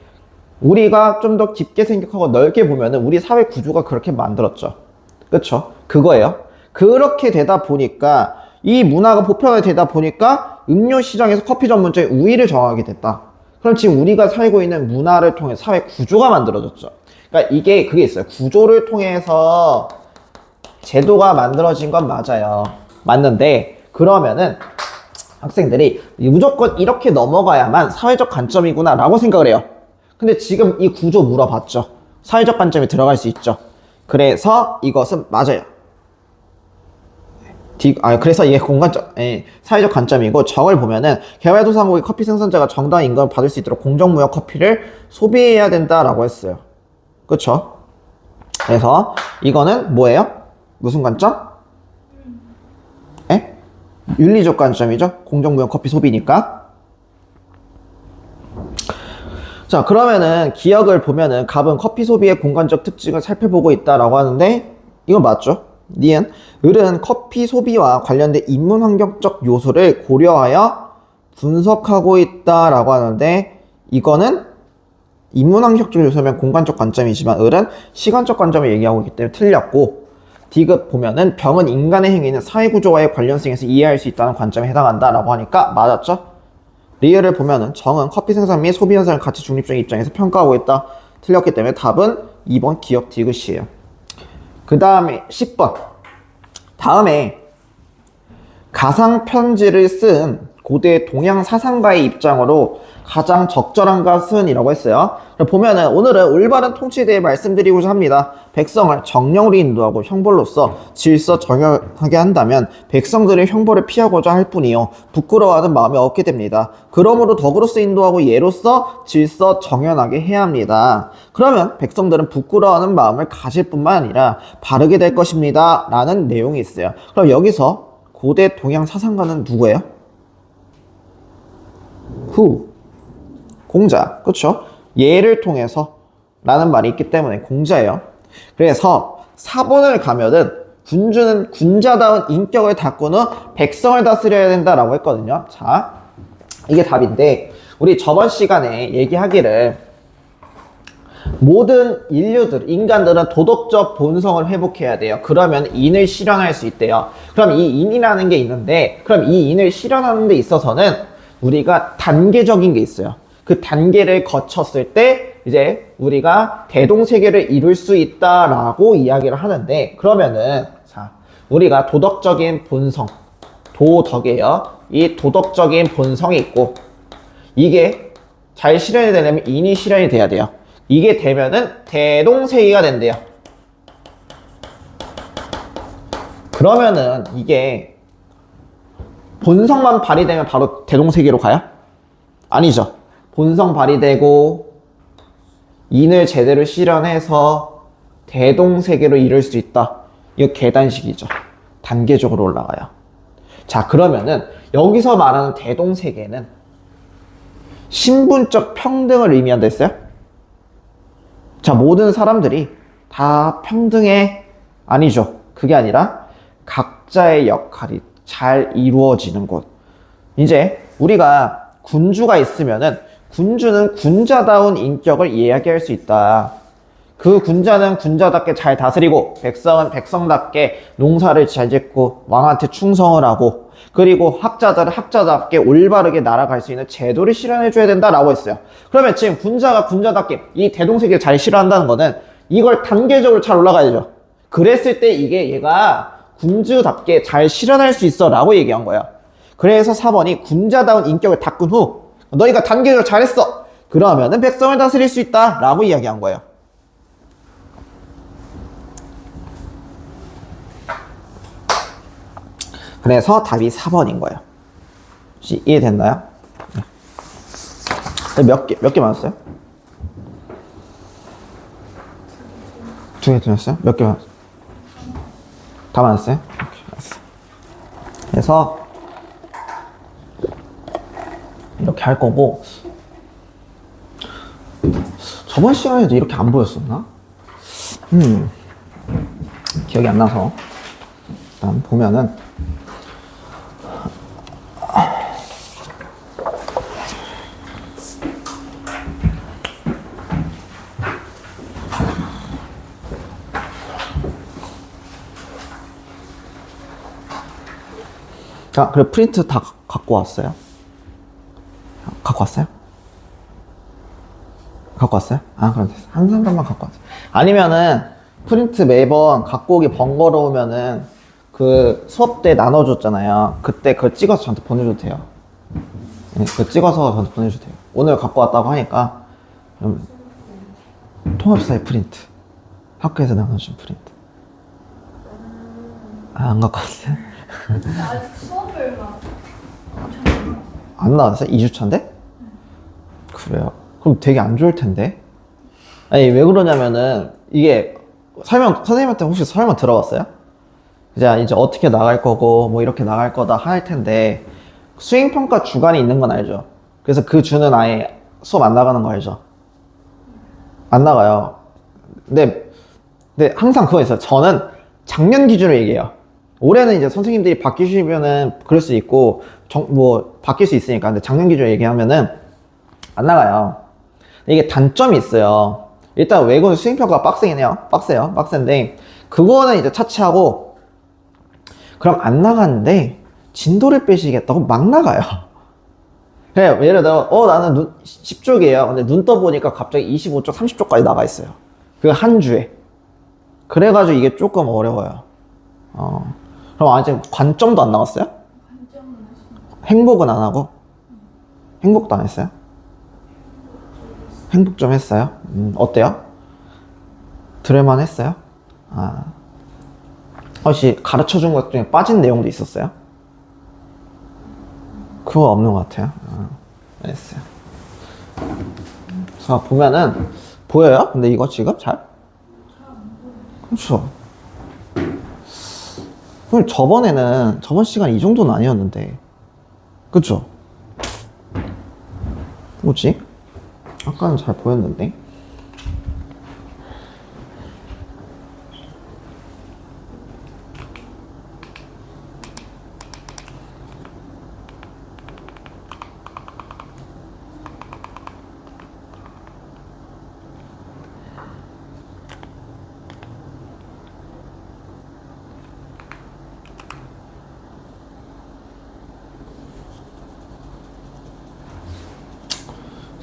우리가 좀 더 깊게 생각하고 넓게 보면은 우리 사회 구조가 그렇게 만들었죠. 그쵸? 그거예요. 그렇게 되다 보니까, 이 문화가 보편화되다 보니까 음료 시장에서 커피 전문점의 우위를 정하게 됐다. 그럼 지금 우리가 살고 있는 문화를 통해 사회 구조가 만들어졌죠. 그러니까 그게 있어요. 구조를 통해서 제도가 만들어진 건 맞아요. 맞는데, 그러면은 학생들이 무조건 이렇게 넘어가야만 사회적 관점이구나 라고 생각을 해요. 근데 지금 이 구조 물어봤죠. 사회적 관점이 들어갈 수 있죠. 그래서 이것은 맞아요. 그래서 이게 사회적 관점이고, 정을 보면은 개발도상국의 커피 생산자가 정당한 임금을 받을 수 있도록 공정무역 커피를 소비해야 된다라고 했어요. 그쵸? 그래서 이거는 뭐예요? 무슨 관점? 윤리적 관점이죠. 공정무역 커피 소비니까. 자, 그러면은 기억을 보면은 갑은 커피 소비의 공간적 특징을 살펴보고 있다라고 하는데, 이건 맞죠? 니은, 을은 커피 소비와 관련된 인문 환경적 요소를 고려하여 분석하고 있다라고 하는데, 이거는 인문 환경적 요소면 공간적 관점이지만 을은 시간적 관점을 얘기하고 있기 때문에 틀렸고, 디귿 보면은 병은 인간의 행위는 사회구조와의 관련성에서 이해할 수 있다는 관점에 해당한다라고 하니까 맞았죠? 리을을 보면은 정은 커피 생산 및 소비 현상을 가치 중립적인 입장에서 평가하고 있다. 틀렸기 때문에 답은 2번 기억 디귿이에요. 그 다음에 10번. 다음에 가상 편지를 쓴 고대 동양 사상가의 입장으로 가장 적절한 것은 이라고 했어요. 보면은 오늘은 올바른 통치에 대해 말씀드리고자 합니다. 백성을 정령으로 인도하고 형벌로서 질서 정연하게 한다면 백성들의 형벌을 피하고자 할 뿐이요 부끄러워하는 마음이 없게 됩니다. 그러므로 덕으로서 인도하고 예로서 질서 정연하게 해야 합니다. 그러면 백성들은 부끄러워하는 마음을 가질 뿐만 아니라 바르게 될 것입니다 라는 내용이 있어요. 그럼 여기서 고대 동양 사상가는 누구예요? 공자. 그쵸? 예를 통해서 라는 말이 있기 때문에 공자예요. 그래서 4번을 가면은 군주는 군자다운 인격을 닦은 후 백성을 다스려야 된다라고 했거든요. 자, 이게 답인데, 우리 저번 시간에 얘기하기를 모든 인간들은 도덕적 본성을 회복해야 돼요. 그러면 인을 실현할 수 있대요. 그럼 이 인이라는 게 있는데, 그럼 이 인을 실현하는 데 있어서는 우리가 단계적인 게 있어요. 그 단계를 거쳤을 때 이제 우리가 대동세계를 이룰 수 있다라고 이야기를 하는데, 그러면은 자, 우리가 도덕적인 본성, 도덕이에요. 이 도덕적인 본성이 있고, 이게 잘 실현이 되려면 인이 실현이 돼야 돼요. 이게 되면은 대동세계가 된대요. 그러면은 이게 본성만 발휘되면 바로 대동세계로 가요? 아니죠. 본성 발휘되고 인을 제대로 실현해서 대동세계로 이룰 수 있다. 이거 계단식이죠. 단계적으로 올라가요. 자, 그러면은 여기서 말하는 대동세계는 신분적 평등을 의미한다 했어요? 자, 모든 사람들이 다 평등해? 아니죠. 그게 아니라 각자의 역할이 잘 이루어지는 곳. 이제 우리가 군주가 있으면은 군주는 군자다운 인격을 이야기할 수 있다. 그 군자는 군자답게 잘 다스리고 백성은 백성답게 농사를 잘 짓고 왕한테 충성을 하고, 그리고 학자들은 학자답게 올바르게 날아갈 수 있는 제도를 실현해줘야 된다라고 했어요. 그러면 지금 군자가 군자답게 이 대동세계를 잘 실현한다는 거는 이걸 단계적으로 잘 올라가야죠. 그랬을 때 이게 얘가 군주답게 잘 실현할 수 있어 라고 얘기한 거야. 그래서 4번이 군자다운 인격을 닦은 후 너희가 단계적으로 잘했어, 그러면은 백성을 다스릴 수 있다 라고 이야기한 거예요. 그래서 답이 4번인 거예요. 혹시 이해됐나요? 네. 몇 개 맞았어요? 2개 틀렸어요? 몇 개 맞았어요? 다 맞았어요? 오케이, 알았어. 그래서 이렇게 할 거고, 저번 시간에도 이렇게 안 보였었나? 기억이 안 나서 일단 보면은 자, 그래 프린트 다 갖고 왔어요? 갖고 왔어요? 갖고 왔어요? 아, 그럼 됐어. 한 상관만 갖고 왔어요. 아니면은 프린트 매번 갖고 오기 번거로우면은 그 수업 때 나눠줬잖아요. 그때 그걸 찍어서 저한테 보내줘도 돼요. 네, 그거 찍어서 저한테 보내줘도 돼요. 오늘 갖고 왔다고 하니까. 통합사의 프린트, 학교에서 나눠준 프린트. 아, 안 갖고 왔어요? 아직 수업을 막 안 나왔어요? 2주 차인데? 그래요? 그럼 되게 안 좋을 텐데? 아니, 왜 그러냐면은, 이게, 선생님한테 혹시 설명 들어봤어요? 이제 어떻게 나갈 거고, 뭐 이렇게 나갈 거다 할 텐데, 수행평가 주간이 있는 건 알죠? 그래서 그 주는 아예 수업 안 나가는 거 알죠? 안 나가요. 근데 항상 그거 있어요. 저는 작년 기준으로 얘기해요. 올해는 이제 선생님들이 바뀌시면은 그럴 수 있고, 뭐, 바뀔 수 있으니까. 근데 작년 기준으로 얘기하면은 안 나가요. 이게 단점이 있어요. 일단 외국은 수행평가가 빡세긴 해요. 빡세요. 빡센데, 그거는 이제 차치하고, 그럼 안 나가는데, 진도를 빼시겠다고 막 나가요. 그래, 예를 들어, 나는 10쪽이에요. 근데 눈 떠보니까 갑자기 25쪽, 30쪽까지 나가 있어요. 그 한 주에. 그래가지고 이게 조금 어려워요. 그럼 아직 관점도 안 나왔어요? 관점은 하시는 행복은 안 하고? 행복도 안 했어요? 행복 좀 했어요? 어때요? 들을만 했어요? 아. 혹시 가르쳐 준 것 중에 빠진 내용도 있었어요? 그거 없는 것 같아요. 알겠어요. 자, 보면은, 보여요? 근데 이거 지금 잘? 그렇죠. 그럼 저번 시간 이 정도는 아니었는데. 그쵸? 뭐지? 아까는 잘 보였는데.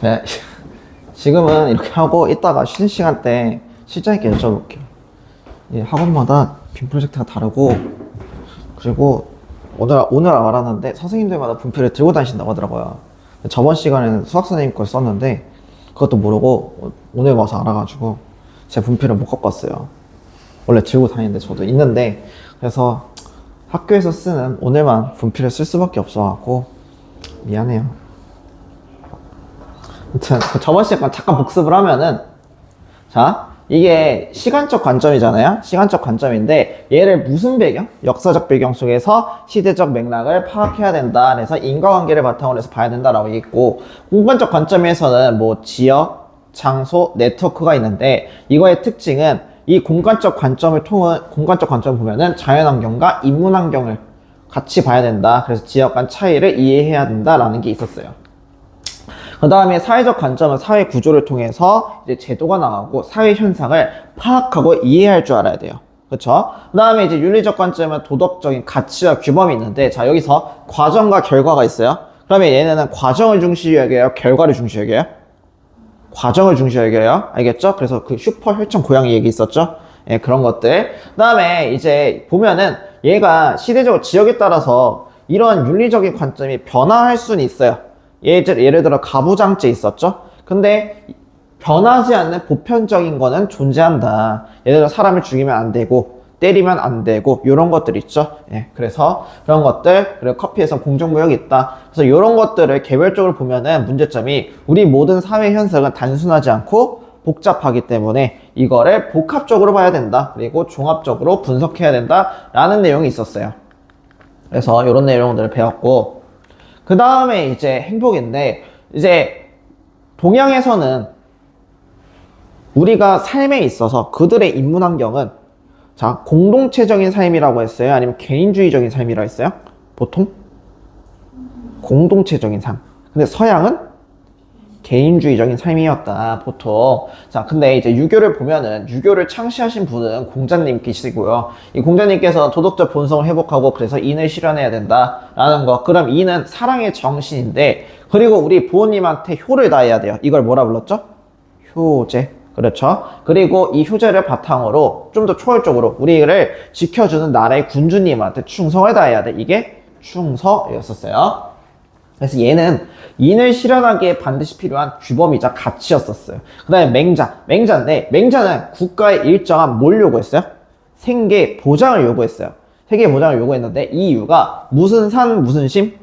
네. 지금은 이렇게 하고 이따가 쉬는 시간 때 실장님께 여쭤볼게요. 예, 학원마다 빔 프로젝트가 다르고, 그리고 오늘 알았는데 선생님들마다 분필을 들고 다니신다고 하더라고요. 저번 시간에는 수학 선생님 걸 썼는데 그것도 모르고 오늘 와서 알아가지고 제 분필을 못 갖고 왔어요. 원래 들고 다니는데 저도 있는데, 그래서 학교에서 쓰는 오늘만 분필을 쓸 수밖에 없어갖고 미안해요. 아무튼 저번 시간 잠깐 복습을 하면은, 자, 이게 시간적 관점이잖아요. 시간적 관점인데 얘를 무슨 배경? 역사적 배경 속에서 시대적 맥락을 파악해야 된다. 그래서 인과관계를 바탕으로 해서 봐야 된다라고 얘기했고, 공간적 관점에서는 뭐 지역, 장소, 네트워크가 있는데 이거의 특징은 이 공간적 관점을 보면은 자연환경과 인문환경을 같이 봐야 된다. 그래서 지역 간 차이를 이해해야 된다라는 게 있었어요. 그 다음에 사회적 관점은 사회 구조를 통해서 이제 제도가 나오고 사회 현상을 파악하고 이해할 줄 알아야 돼요. 그쵸? 그 다음에 이제 윤리적 관점은 도덕적인 가치와 규범이 있는데, 자, 여기서 과정과 결과가 있어요. 그러면 얘네는 과정을 중시 여겨요? 결과를 중시 여겨요? 과정을 중시 여겨요. 알겠죠? 그래서 그 슈퍼 혈청 고양이 얘기 있었죠? 예, 그런 것들. 그 다음에 이제 보면은 얘가 시대적 지역에 따라서 이런 윤리적인 관점이 변화할 수는 있어요. 예를 들어 가부장제 있었죠? 근데 변하지 않는 보편적인 거는 존재한다. 예를 들어 사람을 죽이면 안 되고 때리면 안 되고 이런 것들 있죠. 예, 그래서 그런 것들, 그리고 커피에서 공정무역이 있다. 그래서 이런 것들을 개별적으로 보면은 문제점이 우리 모든 사회 현상은 단순하지 않고 복잡하기 때문에 이거를 복합적으로 봐야 된다. 그리고 종합적으로 분석해야 된다라는 내용이 있었어요. 그래서 이런 내용들을 배웠고, 그 다음에 이제 행복인데, 이제 동양에서는 우리가 삶에 있어서 그들의 인문환경은, 자, 공동체적인 삶이라고 했어요? 아니면 개인주의적인 삶이라고 했어요? 보통? 공동체적인 삶. 근데 서양은 개인주의적인 삶이었다, 보통. 자, 근데 이제 유교를 보면은, 유교를 창시하신 분은 공자님께시고요. 이 공자님께서 도덕적 본성을 회복하고 그래서 인을 실현해야 된다라는 거. 그럼 인은 사랑의 정신인데, 그리고 우리 부모님한테 효를 다해야 돼요. 이걸 뭐라 불렀죠? 효제. 그렇죠. 그리고 이 효제를 바탕으로 좀 더 초월적으로 우리를 지켜주는 나라의 군주님한테 충성을 다해야 돼. 이게 충서였었어요. 그래서 얘는 인을 실현하기에 반드시 필요한 규범이자 가치였었어요. 그 다음에 맹자인데, 맹자는 국가의 일정한 뭘 요구했어요? 생계 보장을 요구했어요. 생계 보장을 요구했는데, 이 이유가 무슨 산 무슨 심?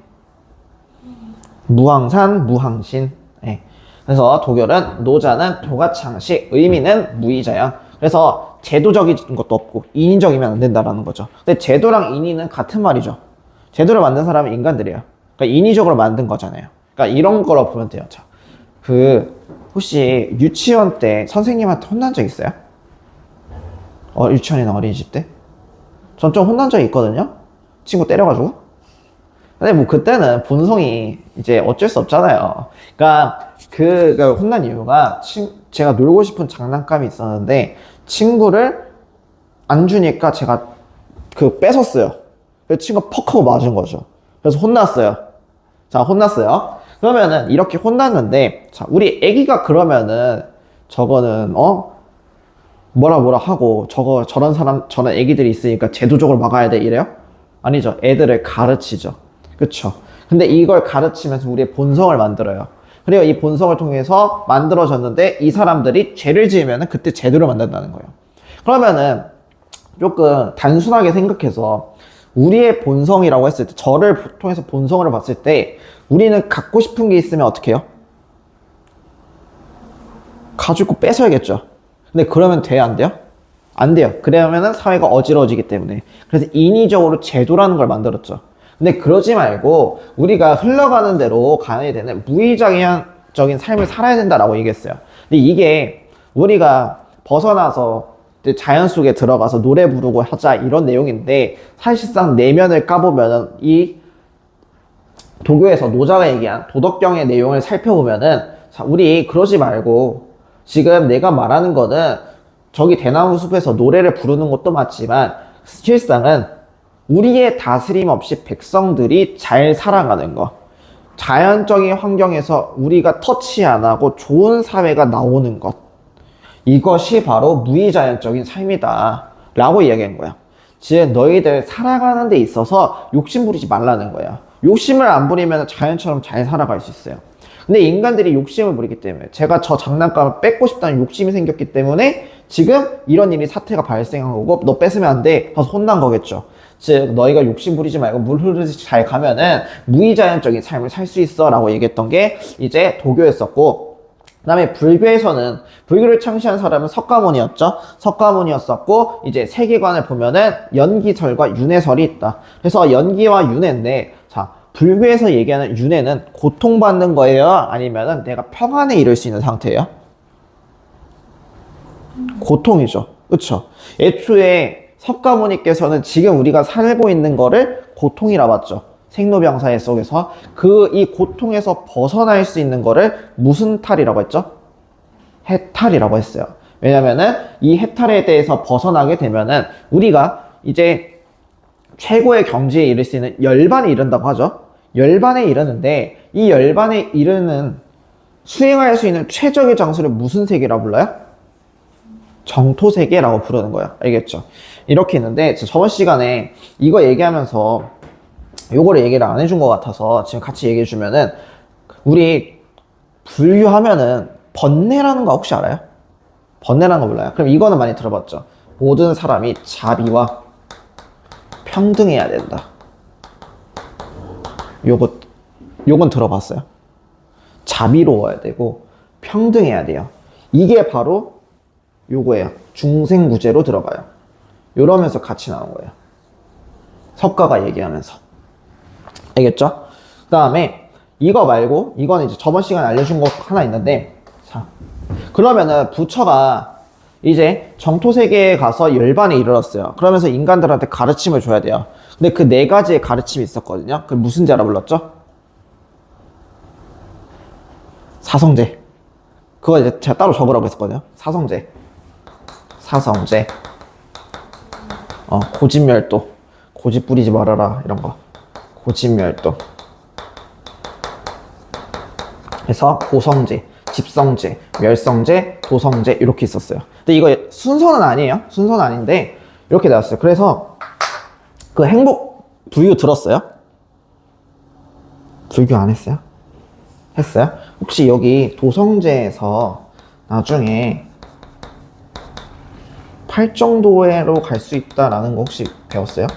무항산 무항신. 예. 그래서 도결은 노자는 도가창식, 의미는 무의자양. 그래서 제도적인 것도 없고 인위적이면 안 된다라는 거죠. 근데 제도랑 인위는 같은 말이죠. 제도를 만든 사람은 인간들이에요. 그러니까 인위적으로 만든 거잖아요. 그러니까 이런 거로 보면 돼요. 자, 혹시 유치원 때 선생님한테 혼난 적 있어요? 유치원이나 어린이집 때? 전 좀 혼난 적이 있거든요? 친구 때려가지고. 근데 뭐 그때는 본성이 이제 어쩔 수 없잖아요. 그러니까 그 혼난 이유가 제가 놀고 싶은 장난감이 있었는데 친구를 안 주니까 제가 뺏었어요. 그래서 친구가 퍽 하고 맞은 거죠. 그래서 혼났어요. 자, 혼났어요. 그러면은 이렇게 혼났는데, 자, 우리 애기가 그러면은 저거는 뭐라 하고 저런 애기들이 있으니까 제도적으로 막아야 돼 이래요? 아니죠. 애들을 가르치죠. 그쵸? 근데 이걸 가르치면서 우리의 본성을 만들어요. 그리고 이 본성을 통해서 만들어졌는데 이 사람들이 죄를 지으면은 그때 제도를 만든다는 거예요. 그러면은 조금 단순하게 생각해서 우리의 본성이라고 했을 때, 저를 통해서 본성을 봤을 때 우리는 갖고 싶은 게 있으면 어떻게 해요? 가지고 뺏어야겠죠. 근데 그러면 돼요, 안 돼요? 안 돼요. 그러면은 사회가 어지러워지기 때문에. 그래서 인위적으로 제도라는 걸 만들었죠. 근데 그러지 말고 우리가 흘러가는 대로 가야 되는 무의적인 삶을 살아야 된다라고 얘기했어요. 근데 이게 우리가 벗어나서 자연 속에 들어가서 노래 부르고 하자 이런 내용인데, 사실상 내면을 까보면은 이 도교에서 노자가 얘기한 도덕경의 내용을 살펴보면은, 자, 우리 그러지 말고 지금 내가 말하는 거는 저기 대나무 숲에서 노래를 부르는 것도 맞지만 실상은 우리의 다스림 없이 백성들이 잘 살아가는 거, 자연적인 환경에서 우리가 터치 안 하고 좋은 사회가 나오는 것, 이것이 바로 무의자연적인 삶이다 라고 이야기한 거야. 즉 너희들 살아가는 데 있어서 욕심 부리지 말라는 거야. 욕심을 안 부리면 자연처럼 잘 살아갈 수 있어요. 근데 인간들이 욕심을 부리기 때문에, 제가 저 장난감을 뺏고 싶다는 욕심이 생겼기 때문에 지금 이런 일이 사태가 발생한 거고, 너 뺏으면 안 돼 하서 혼난 거겠죠. 즉 너희가 욕심 부리지 말고 물 흐르듯이 잘 가면은 무의자연적인 삶을 살 수 있어 라고 얘기했던 게 이제 도교였었고, 다음에 불교에서는 불교를 창시한 사람은 석가모니였죠. 석가모니였었고 이제 세계관을 보면은 연기설과 윤회설이 있다. 그래서 연기와 윤회인데 자 불교에서 얘기하는 윤회는 고통받는 거예요? 아니면은 내가 평안에 이를 수 있는 상태예요? 고통이죠. 그쵸? 애초에 석가모니께서는 지금 우리가 살고 있는 거를 고통이라 봤죠. 생로병사의 속에서 이 고통에서 벗어날 수 있는 거를 무슨 탈이라고 했죠? 해탈이라고 했어요. 왜냐면은 이 해탈에 대해서 벗어나게 되면은 우리가 이제 최고의 경지에 이를 수 있는 열반에 이른다고 하죠. 열반에 이르는데 이 열반에 이르는 수행할 수 있는 최적의 장소를 무슨 세계라고 불러요? 정토세계라고 부르는 거예요. 알겠죠? 이렇게 있는데 저번 시간에 이거 얘기하면서 요거를 얘기를 안 해준 것 같아서 지금 같이 얘기해 주면은 우리 불교하면은 번뇌라는 거 혹시 알아요? 번뇌라는 거 몰라요? 그럼 이거는 많이 들어봤죠? 모든 사람이 자비와 평등해야 된다. 요건 들어봤어요? 자비로워야 되고 평등해야 돼요. 이게 바로 요거예요. 중생구제로 들어가요. 요러면서 같이 나온 거예요. 석가가 얘기하면서. 알겠죠? 그 다음에 이거 말고 이거는 이제 저번 시간에 알려준 거 하나 있는데 자 그러면은 부처가 이제 정토세계에 가서 열반에 이르렀어요. 그러면서 인간들한테 가르침을 줘야 돼요. 근데 그 네 가지의 가르침이 있었거든요. 그 무슨 제라 불렀죠? 사성제. 그거 이제 제가 따로 적으라고 했었거든요. 사성제. 고집멸도. 고집 부리지 말아라 이런 거. 고집멸도. 그래서 고성제, 집성제, 멸성제, 도성제 이렇게 있었어요. 근데 이거 순서는 아니에요. 순서는 아닌데 이렇게 나왔어요. 그래서 그 행복 불교 들었어요? 불교 안 했어요? 했어요? 혹시 여기 도성제에서 나중에 팔정도회로 갈 수 있다라는 거 혹시 배웠어요?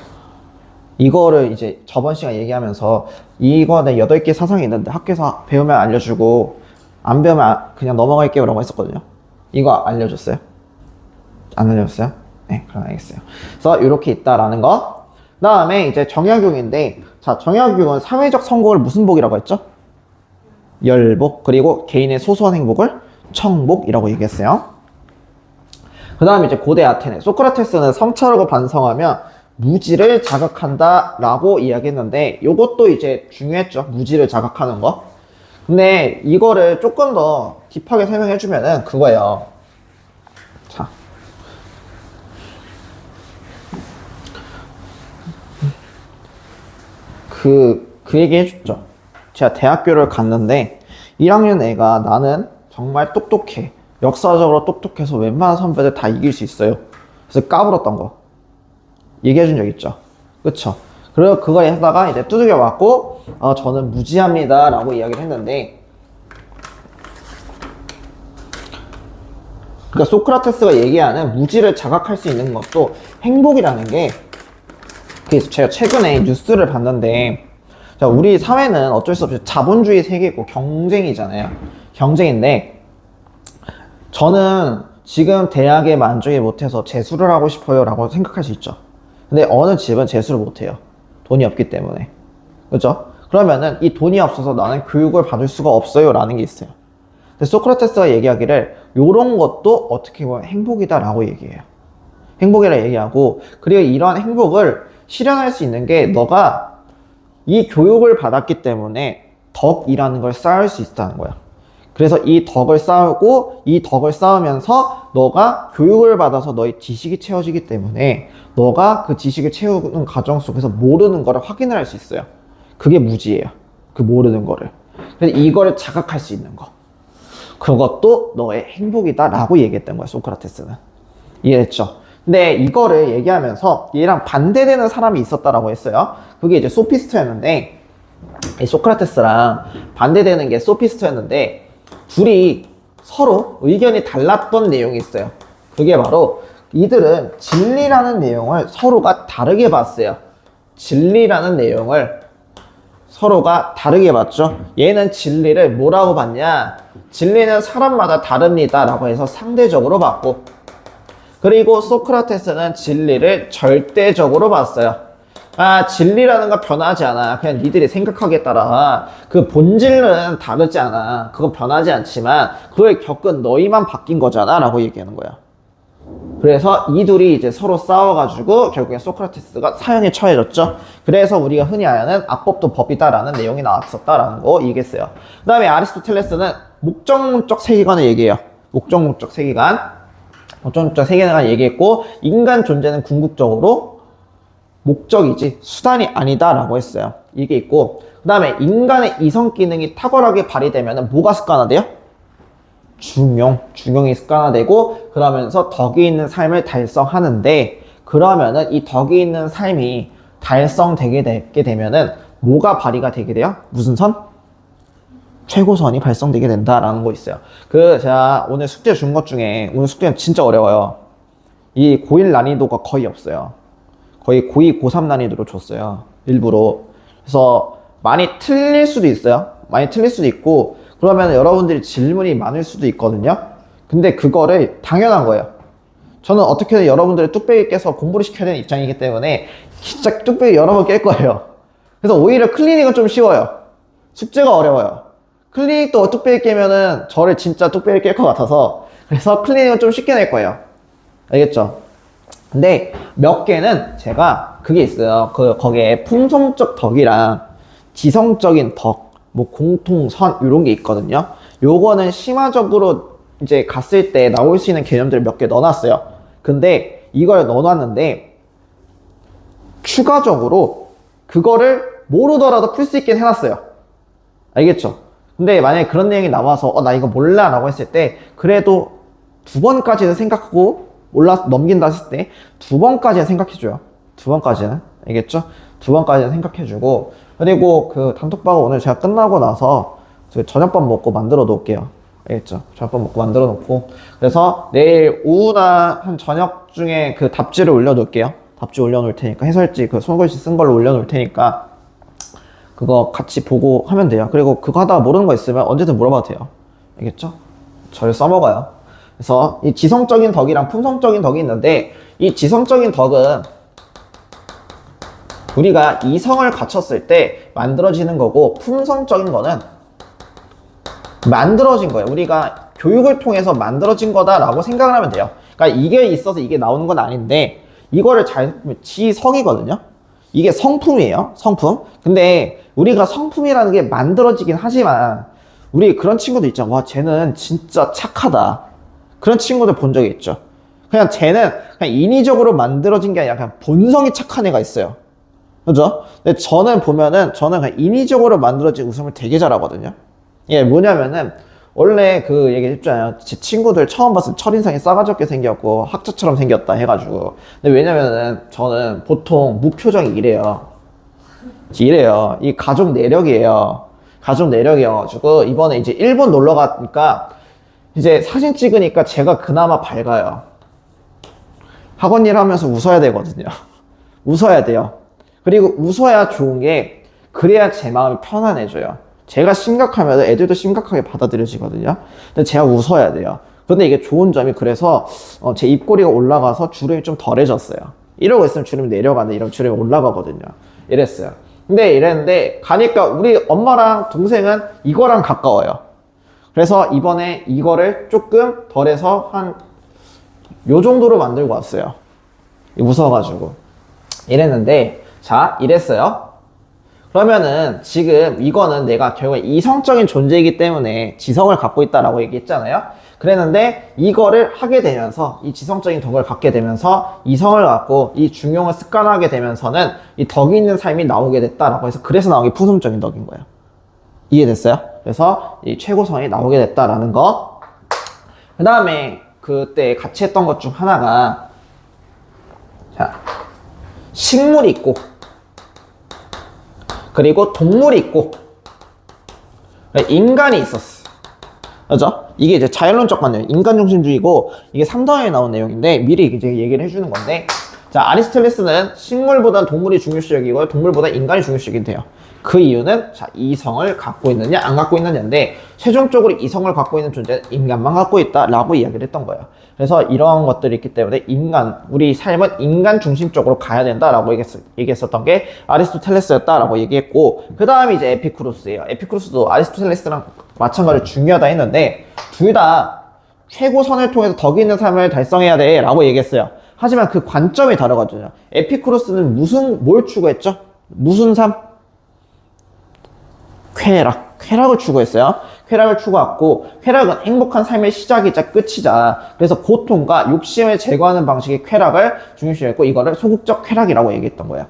이거를 이제 저번 시간 얘기하면서 이거는 8개 사상이 있는데 학교에서 배우면 알려주고 안 배우면 그냥 넘어갈게요 라고 했었거든요. 이거 알려줬어요? 안 알려줬어요? 네, 그럼 알겠어요. 그래서 이렇게 있다라는 거. 그 다음에 이제 정약용인데 자 정약용은 사회적 성공을 무슨 복이라고 했죠? 열복. 그리고 개인의 소소한 행복을 청복이라고 얘기했어요. 그 다음에 이제 고대 아테네 소크라테스는 성찰하고 반성하며 무지를 자각한다 라고 이야기했는데 요것도 이제 중요했죠. 무지를 자각하는 거. 근데 이거를 조금 더 딥하게 설명해 주면은 그거예요. 자 그 얘기 해줬죠. 제가 대학교를 갔는데 1학년 애가 나는 정말 똑똑해. 역사적으로 똑똑해서 웬만한 선배들 다 이길 수 있어요. 그래서 까불었던 거. 얘기해 준 적 있죠. 그쵸? 그리고 그거 하다가 이제 두들겨 맞고, 저는 무지합니다. 라고 이야기를 했는데, 그러니까 소크라테스가 얘기하는 무지를 자각할 수 있는 것도 행복이라는 게, 그래서 제가 최근에 뉴스를 봤는데, 자, 우리 사회는 어쩔 수 없이 자본주의 세계고 경쟁이잖아요. 경쟁인데, 저는 지금 대학에 만족이 못해서 재수를 하고 싶어요 라고 생각할 수 있죠. 근데 어느 집은 재수를 못해요. 돈이 없기 때문에. 그죠? 그러면은 이 돈이 없어서 나는 교육을 받을 수가 없어요 라는 게 있어요. 근데 소크라테스가 얘기하기를 요런 것도 어떻게 보면 행복이다 라고 얘기해요. 행복이라 얘기하고 그리고 이러한 행복을 실현할 수 있는 게 너가 이 교육을 받았기 때문에 덕이라는 걸 쌓을 수 있다는 거야. 그래서 이 덕을 쌓고 이 덕을 쌓으면서 너가 교육을 받아서 너의 지식이 채워지기 때문에 너가 그 지식을 채우는 과정 속에서 모르는 거를 확인을 할 수 있어요. 그게 무지예요. 그 모르는 거를. 그래서 이거를 자각할 수 있는 거. 그것도 너의 행복이다 라고 얘기했던 거야 소크라테스는. 이해했죠? 근데 이거를 얘기하면서 얘랑 반대되는 사람이 있었다라고 했어요. 그게 이제 소피스트였는데 이 소크라테스랑 반대되는 게 소피스트였는데 둘이 서로 의견이 달랐던 내용이 있어요. 그게 바로 이들은 진리라는 내용을 서로가 다르게 봤어요. 진리라는 내용을 서로가 다르게 봤죠. 얘는 진리를 뭐라고 봤냐? 진리는 사람마다 다릅니다 라고 해서 상대적으로 봤고, 그리고 소크라테스는 진리를 절대적으로 봤어요. 아, 진리라는 건 변하지 않아. 그냥 니들이 생각하기에 따라 그 본질은 다르지 않아. 그건 변하지 않지만 그걸 겪은 너희만 바뀐 거잖아 라고 얘기하는 거야. 그래서 이 둘이 이제 서로 싸워가지고 결국엔 소크라테스가 사형에 처해졌죠. 그래서 우리가 흔히 아는 악법도 법이다라는 내용이 나왔었다라는 거 얘기했어요. 그 다음에 아리스토텔레스는 목적문적 세계관을 얘기해요. 목적문적 세계관. 목적문적 세계관을 얘기했고, 인간 존재는 궁극적으로 목적이지 수단이 아니다라고 했어요. 이게 있고, 그 다음에 인간의 이성 기능이 탁월하게 발휘되면 뭐가 습관화돼요? 중용이 습관화되고, 그러면서 덕이 있는 삶을 달성하는데, 그러면은 이 덕이 있는 삶이 달성되게 되면은 뭐가 발휘가 되게 돼요? 무슨 선? 최고선이 발성되게 된다라는 거 있어요. 제가 오늘 숙제 준 것 중에, 오늘 숙제는 진짜 어려워요. 이 고1 난이도가 거의 없어요. 거의 고2, 고3 난이도로 줬어요. 일부러. 그래서 많이 틀릴 수도 있어요. 많이 틀릴 수도 있고, 그러면 여러분들이 질문이 많을 수도 있거든요. 근데 그거를 당연한 거예요. 저는 어떻게든 여러분들을 뚝배기 깨서 공부를 시켜야 되는 입장이기 때문에 진짜 뚝배기 여러 번 깰 거예요. 그래서 오히려 클리닉은 좀 쉬워요. 숙제가 어려워요. 클리닉도 뚝배기 깨면은 저를 진짜 뚝배기 깰 것 같아서, 그래서 클리닉은 좀 쉽게 낼 거예요. 알겠죠? 근데 몇 개는 제가 그게 있어요. 거기에 품성적 덕이랑 지성적인 덕, 뭐 공통선 이런 게 있거든요. 요거는 심화적으로 이제 갔을 때 나올 수 있는 개념들을 몇 개 넣어놨어요. 근데 이걸 넣어놨는데 추가적으로 그거를 모르더라도 풀 수 있게 해놨어요. 알겠죠? 근데 만약에 그런 내용이 나와서 나 이거 몰라 라고 했을 때, 그래도 두 번까지는 생각하고 넘긴다 했을 때 두 번까지는 생각해줘요. 두 번까지는. 알겠죠? 두 번까지는 생각해주고, 그리고 그 단톡방은 오늘 제가 끝나고 나서 저녁밥 먹고 만들어 놓을게요. 알겠죠? 저녁밥 먹고 만들어 놓고, 그래서 내일 오후나 한 저녁 중에 그 답지를 올려 놓을게요. 답지 올려 놓을 테니까, 해설지 그 손글씨 쓴 걸로 올려 놓을 테니까 그거 같이 보고 하면 돼요. 그리고 그거 하다가 모르는 거 있으면 언제든 물어봐도 돼요. 알겠죠? 저를 써먹어요. 그래서 이 지성적인 덕이랑 품성적인 덕이 있는데, 이 지성적인 덕은 우리가 이성을 갖췄을 때 만들어지는 거고, 품성적인 거는 만들어진 거예요. 우리가 교육을 통해서 만들어진 거다라고 생각을 하면 돼요. 그러니까 이게 있어서 이게 나오는 건 아닌데, 이거를 지성이거든요. 이게 성품이에요. 성품. 근데 우리가 성품이라는 게 만들어지긴 하지만, 우리 그런 친구도 있잖아. 와, 쟤는 진짜 착하다. 그런 친구들 본 적이 있죠. 그냥 쟤는 그냥 인위적으로 만들어진 게 아니라 그냥 본성이 착한 애가 있어요. 그죠? 근데 저는 그냥 인위적으로 만들어진 웃음을 되게 잘하거든요. 이게 뭐냐면은, 원래 그 얘기 했잖아요. 제 친구들 처음 봤을 때 첫인상이 싸가지 없게 생겼고 학자처럼 생겼다 해가지고. 근데 왜냐면은 저는 보통 무표정이 이래요. 이 가족 내력이에요. 가족 내력이어가지고, 이번에 이제 일본 놀러 가니까 이제 사진 찍으니까 제가 그나마 밝아요. 학원 일 하면서 웃어야 되거든요. 웃어야 돼요. 그리고 웃어야 좋은 게, 그래야 제 마음이 편안해져요. 제가 심각하면 애들도 심각하게 받아들여지거든요. 근데 제가 웃어야 돼요. 근데 이게 좋은 점이, 그래서 제 입꼬리가 올라가서 주름이 좀 덜해졌어요. 이러고 있으면 주름이 내려가는데 이러면 주름이 올라가거든요. 이랬어요. 근데 이랬는데 가니까 우리 엄마랑 동생은 이거랑 가까워요. 그래서 이번에 이거를 조금 덜해서 한 요 정도로 만들고 왔어요. 웃어가지고. 이랬는데, 자, 이랬어요. 그러면은 지금 이거는 내가 결국에 이성적인 존재이기 때문에 지성을 갖고 있다라고 얘기했잖아요. 그랬는데 이거를 하게 되면서, 이 지성적인 덕을 갖게 되면서 이성을 갖고 이 중용을 습관하게 되면서는 이 덕이 있는 삶이 나오게 됐다라고 해서, 그래서 나온 게 풍성적인 덕인 거예요. 이해됐어요? 그래서 이 최고성이 나오게 됐다라는 거. 그 다음에 그때 같이 했던 것 중 하나가, 자, 식물이 있고, 그리고 동물이 있고, 인간이 있었어. 그죠? 이게 이제 자연론적 관념, 인간중심주의고, 이게 3단원에 나온 내용인데 미리 이제 얘기를 해주는 건데, 자, 아리스토텔레스는 식물보다 동물이 중요시 여기고 동물보다 인간이 중요시 여기면 돼요. 그 이유는 자, 이성을 갖고 있느냐 안 갖고 있느냐인데 최종적으로 이성을 갖고 있는 존재는 인간만 갖고 있다라고 이야기를 했던 거예요. 그래서 이러한 것들이 있기 때문에 우리 삶은 인간 중심적으로 가야 된다라고 얘기했었던 게 아리스토텔레스였다라고 얘기했고, 그 다음에 이제 에피쿠로스예요. 에피쿠로스도 아리스토텔레스랑 마찬가지로 중요하다 했는데 둘 다 최고선을 통해서 덕이 있는 삶을 달성해야 돼 라고 얘기했어요. 하지만 그 관점이 다르거든요. 에피쿠로스는 뭘 추구했죠? 무슨 삶? 쾌락을 추구했어요. 쾌락을 추구했고, 쾌락은 행복한 삶의 시작이자 끝이자, 그래서 고통과 욕심을 제거하는 방식의 쾌락을 중요시했고, 이거를 소극적 쾌락이라고 얘기했던 거예요.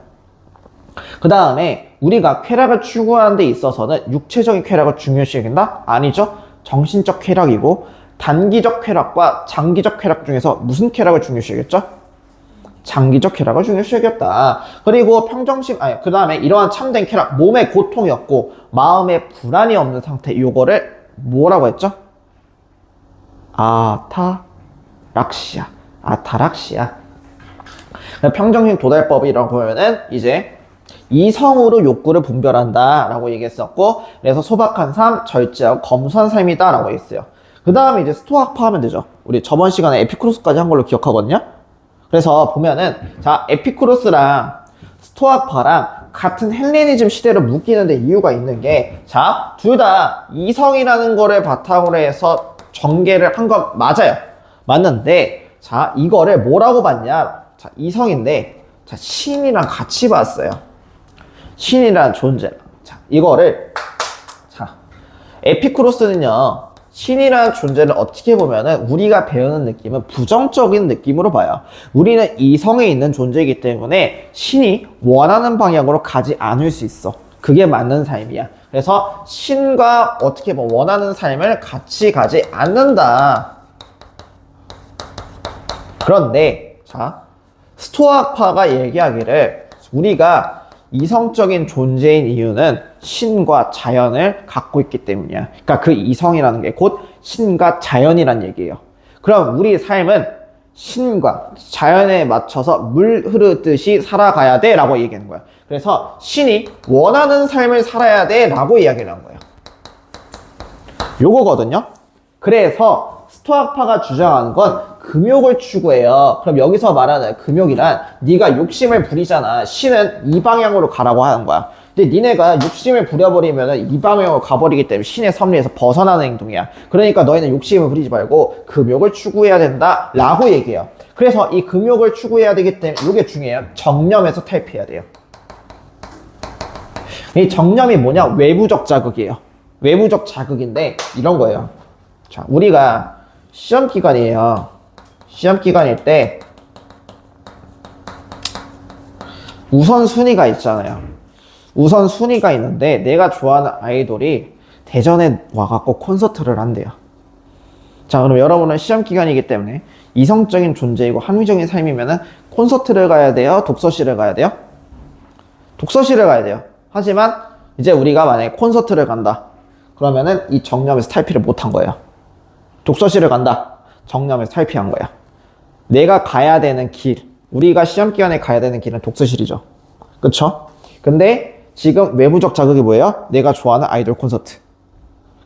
그 다음에 우리가 쾌락을 추구하는 데 있어서는 육체적인 쾌락을 중요시 여긴다? 아니죠. 정신적 쾌락이고, 단기적 쾌락과 장기적 쾌락 중에서 무슨 쾌락을 중요시 여겼죠? 장기적 쾌락을 중요시 여겼다. 그리고 그 다음에 이러한 참된 쾌락, 몸에 고통이 없고 마음에 불안이 없는 상태, 요거를 뭐라고 했죠? 아타락시아. 평정심 도달법이라고 보면은 이제 이성으로 욕구를 분별한다 라고 얘기했었고, 그래서 소박한 삶, 절제하고 검소한 삶이다 라고 했어요. 그 다음에 이제 스토아파 하면 되죠. 우리 저번 시간에 에피쿠로스까지 한 걸로 기억하거든요. 그래서 보면은 자, 에피쿠로스랑 스토아파랑 같은 헬레니즘 시대로 묶이는데 이유가 있는 게, 자, 둘 다 이성이라는 거를 바탕으로 해서 전개를 한 건 맞아요. 맞는데 자, 이거를 뭐라고 봤냐? 자, 이성인데 자, 신이랑 같이 봤어요. 신이라는 존재. 자, 이거를 자, 에피쿠로스는요, 신이라는 존재를 어떻게 보면은 우리가 배우는 느낌은 부정적인 느낌으로 봐요. 우리는 이성에 있는 존재이기 때문에 신이 원하는 방향으로 가지 않을 수 있어. 그게 맞는 삶이야. 그래서 신과 어떻게 보면 원하는 삶을 같이 가지 않는다. 그런데 자, 스토아파가 얘기하기를 우리가 이성적인 존재인 이유는 신과 자연을 갖고 있기 때문이야. 그러니까 그 이성이라는 게 곧 신과 자연이란 얘기예요. 그럼 우리 삶은 신과 자연에 맞춰서 물 흐르듯이 살아가야 돼 라고 얘기하는 거야. 그래서 신이 원하는 삶을 살아야 돼 라고 이야기를 한 거예요. 요거거든요. 그래서 스토아파가 주장하는 건 금욕을 추구해요. 그럼 여기서 말하는 금욕이란 네가 욕심을 부리잖아. 신은 이 방향으로 가라고 하는 거야. 근데 니네가 욕심을 부려버리면 이 방향으로 가버리기 때문에 신의 섭리에서 벗어나는 행동이야. 그러니까 너희는 욕심을 부리지 말고 금욕을 추구해야 된다 라고 얘기해요. 그래서 이 금욕을 추구해야 되기 때문에 이게 중요해요. 정념에서 탈피해야 돼요. 이 정념이 뭐냐? 외부적 자극이에요. 외부적 자극인데 이런 거예요. 자, 우리가 시험 기간이에요. 시험 기간일 때 우선순위가 있잖아요. 우선순위가 있는데 내가 좋아하는 아이돌이 대전에 와갖고 콘서트를 한대요. 자, 그럼 여러분은 시험 기간이기 때문에 이성적인 존재이고 합리적인 삶이면은 콘서트를 가야 돼요? 독서실을 가야 돼요? 독서실을 가야 돼요. 하지만 이제 우리가 만약에 콘서트를 간다. 그러면은 이 정념에서 탈피를 못한 거예요. 독서실을 간다. 정념에서 탈피한 거야. 내가 가야 되는 길, 우리가 시험 기간에 가야 되는 길은 독서실이죠. 그쵸? 근데 지금 외부적 자극이 뭐예요? 내가 좋아하는 아이돌 콘서트.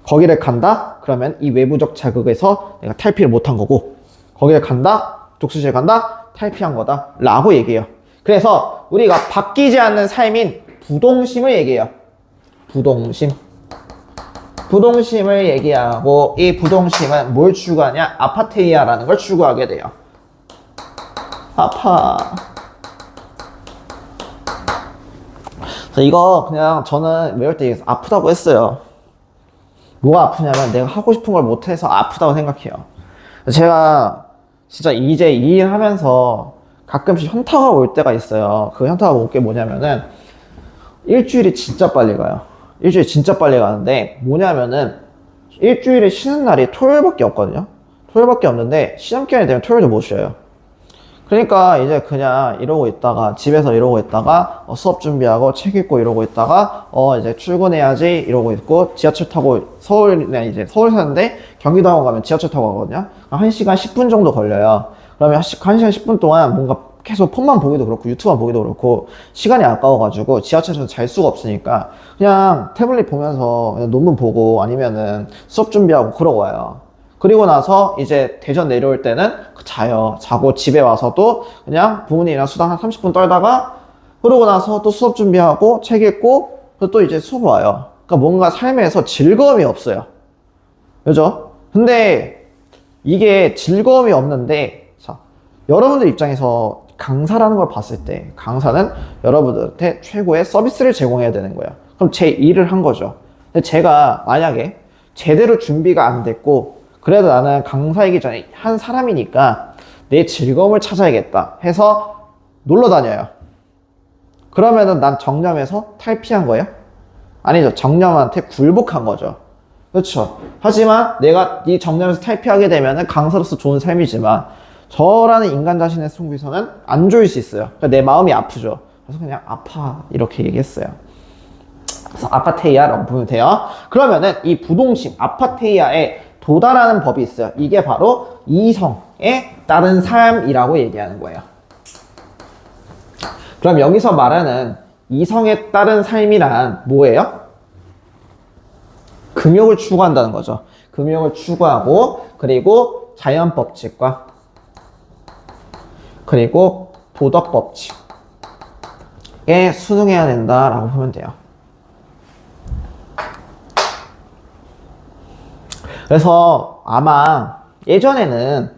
거기를 간다? 그러면 이 외부적 자극에서 내가 탈피를 못한 거고, 거기를 간다? 독서실 간다? 탈피한 거다 라고 얘기해요. 그래서 우리가 바뀌지 않는 삶인 부동심을 얘기해요. 부동심을 얘기하고, 이 부동심은 뭘 추구하냐? 아파테이아라는 걸 추구하게 돼요. 이거 그냥 저는 외울 때 아프다고 했어요. 뭐가 아프냐면 내가 하고 싶은 걸 못해서 아프다고 생각해요. 제가 진짜 이제 이 일 하면서 가끔씩 현타가 올 때가 있어요. 그 현타가 올 게 뭐냐면은 일주일이 진짜 빨리 가요. 일주일이 진짜 빨리 가는데 뭐냐면은 일주일에 쉬는 날이 토요일밖에 없거든요. 토요일밖에 없는데 시험 기간이 되면 토요일도 못 쉬어요. 그러니까 이제 그냥 이러고 있다가 집에서 이러고 있다가 수업 준비하고 책 읽고 이러고 있다가 이제 출근해야지 이러고 있고, 지하철 타고 이제 서울 사는데 경기도 하고 가면 지하철 타고 가거든요. 1시간 10분 정도 걸려요. 그러면 1시간 10분 동안 뭔가 계속 폰만 보기도 그렇고 유튜브만 보기도 그렇고 시간이 아까워가지고 지하철에서 잘 수가 없으니까 그냥 태블릿 보면서 그냥 논문 보고 아니면은 수업 준비하고 그러고 와요. 그리고 나서 이제 대전 내려올 때는 자요. 자고 집에 와서도 그냥 부모님이랑 수다 한 30분 떨다가 그러고 나서 또 수업 준비하고 책 읽고 또 이제 수업 와요. 그러니까 뭔가 삶에서 즐거움이 없어요. 그죠? 근데 이게 즐거움이 없는데 자, 여러분들 입장에서 강사라는 걸 봤을 때 강사는 여러분들한테 최고의 서비스를 제공해야 되는 거예요. 그럼 제 일을 한 거죠. 근데 제가 만약에 제대로 준비가 안 됐고 그래도 나는 강사이기 전에 한 사람이니까 내 즐거움을 찾아야겠다 해서 놀러 다녀요. 그러면은 난 정념에서 탈피한 거예요? 아니죠. 정념한테 굴복한 거죠. 그렇죠. 하지만 내가 이 정념에서 탈피하게 되면은 강사로서 좋은 삶이지만 저라는 인간 자신의 속에서는 안 좋을 수 있어요. 그러니까 내 마음이 아프죠. 그래서 그냥 아파 이렇게 얘기했어요. 그래서 아파테이아라고 보면 돼요. 그러면은 이 부동심 아파테이아에 도달하는 법이 있어요. 이게 바로 이성에 따른 삶이라고 얘기하는 거예요. 그럼 여기서 말하는 이성에 따른 삶이란 뭐예요? 금욕을 추구한다는 거죠. 금욕을 추구하고 그리고 자연 법칙과 그리고 도덕 법칙에 순응해야 된다라고 보면 돼요. 그래서 아마 예전에는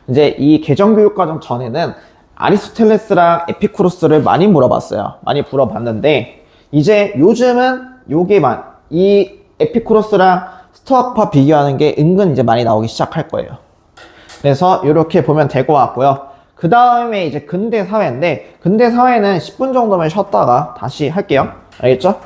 이제 이 개정교육과정 전에는 아리스토텔레스랑 에피쿠로스를 많이 물어봤어요. 많이 물어봤는데 이제 요즘은 이 에피쿠로스랑 스토아파 비교하는 게 은근 이제 많이 나오기 시작할 거예요. 그래서 이렇게 보면 될 것 같고요. 그 다음에 이제 근대 사회인데 근대 사회는 10분 정도만 쉬었다가 다시 할게요. 알겠죠?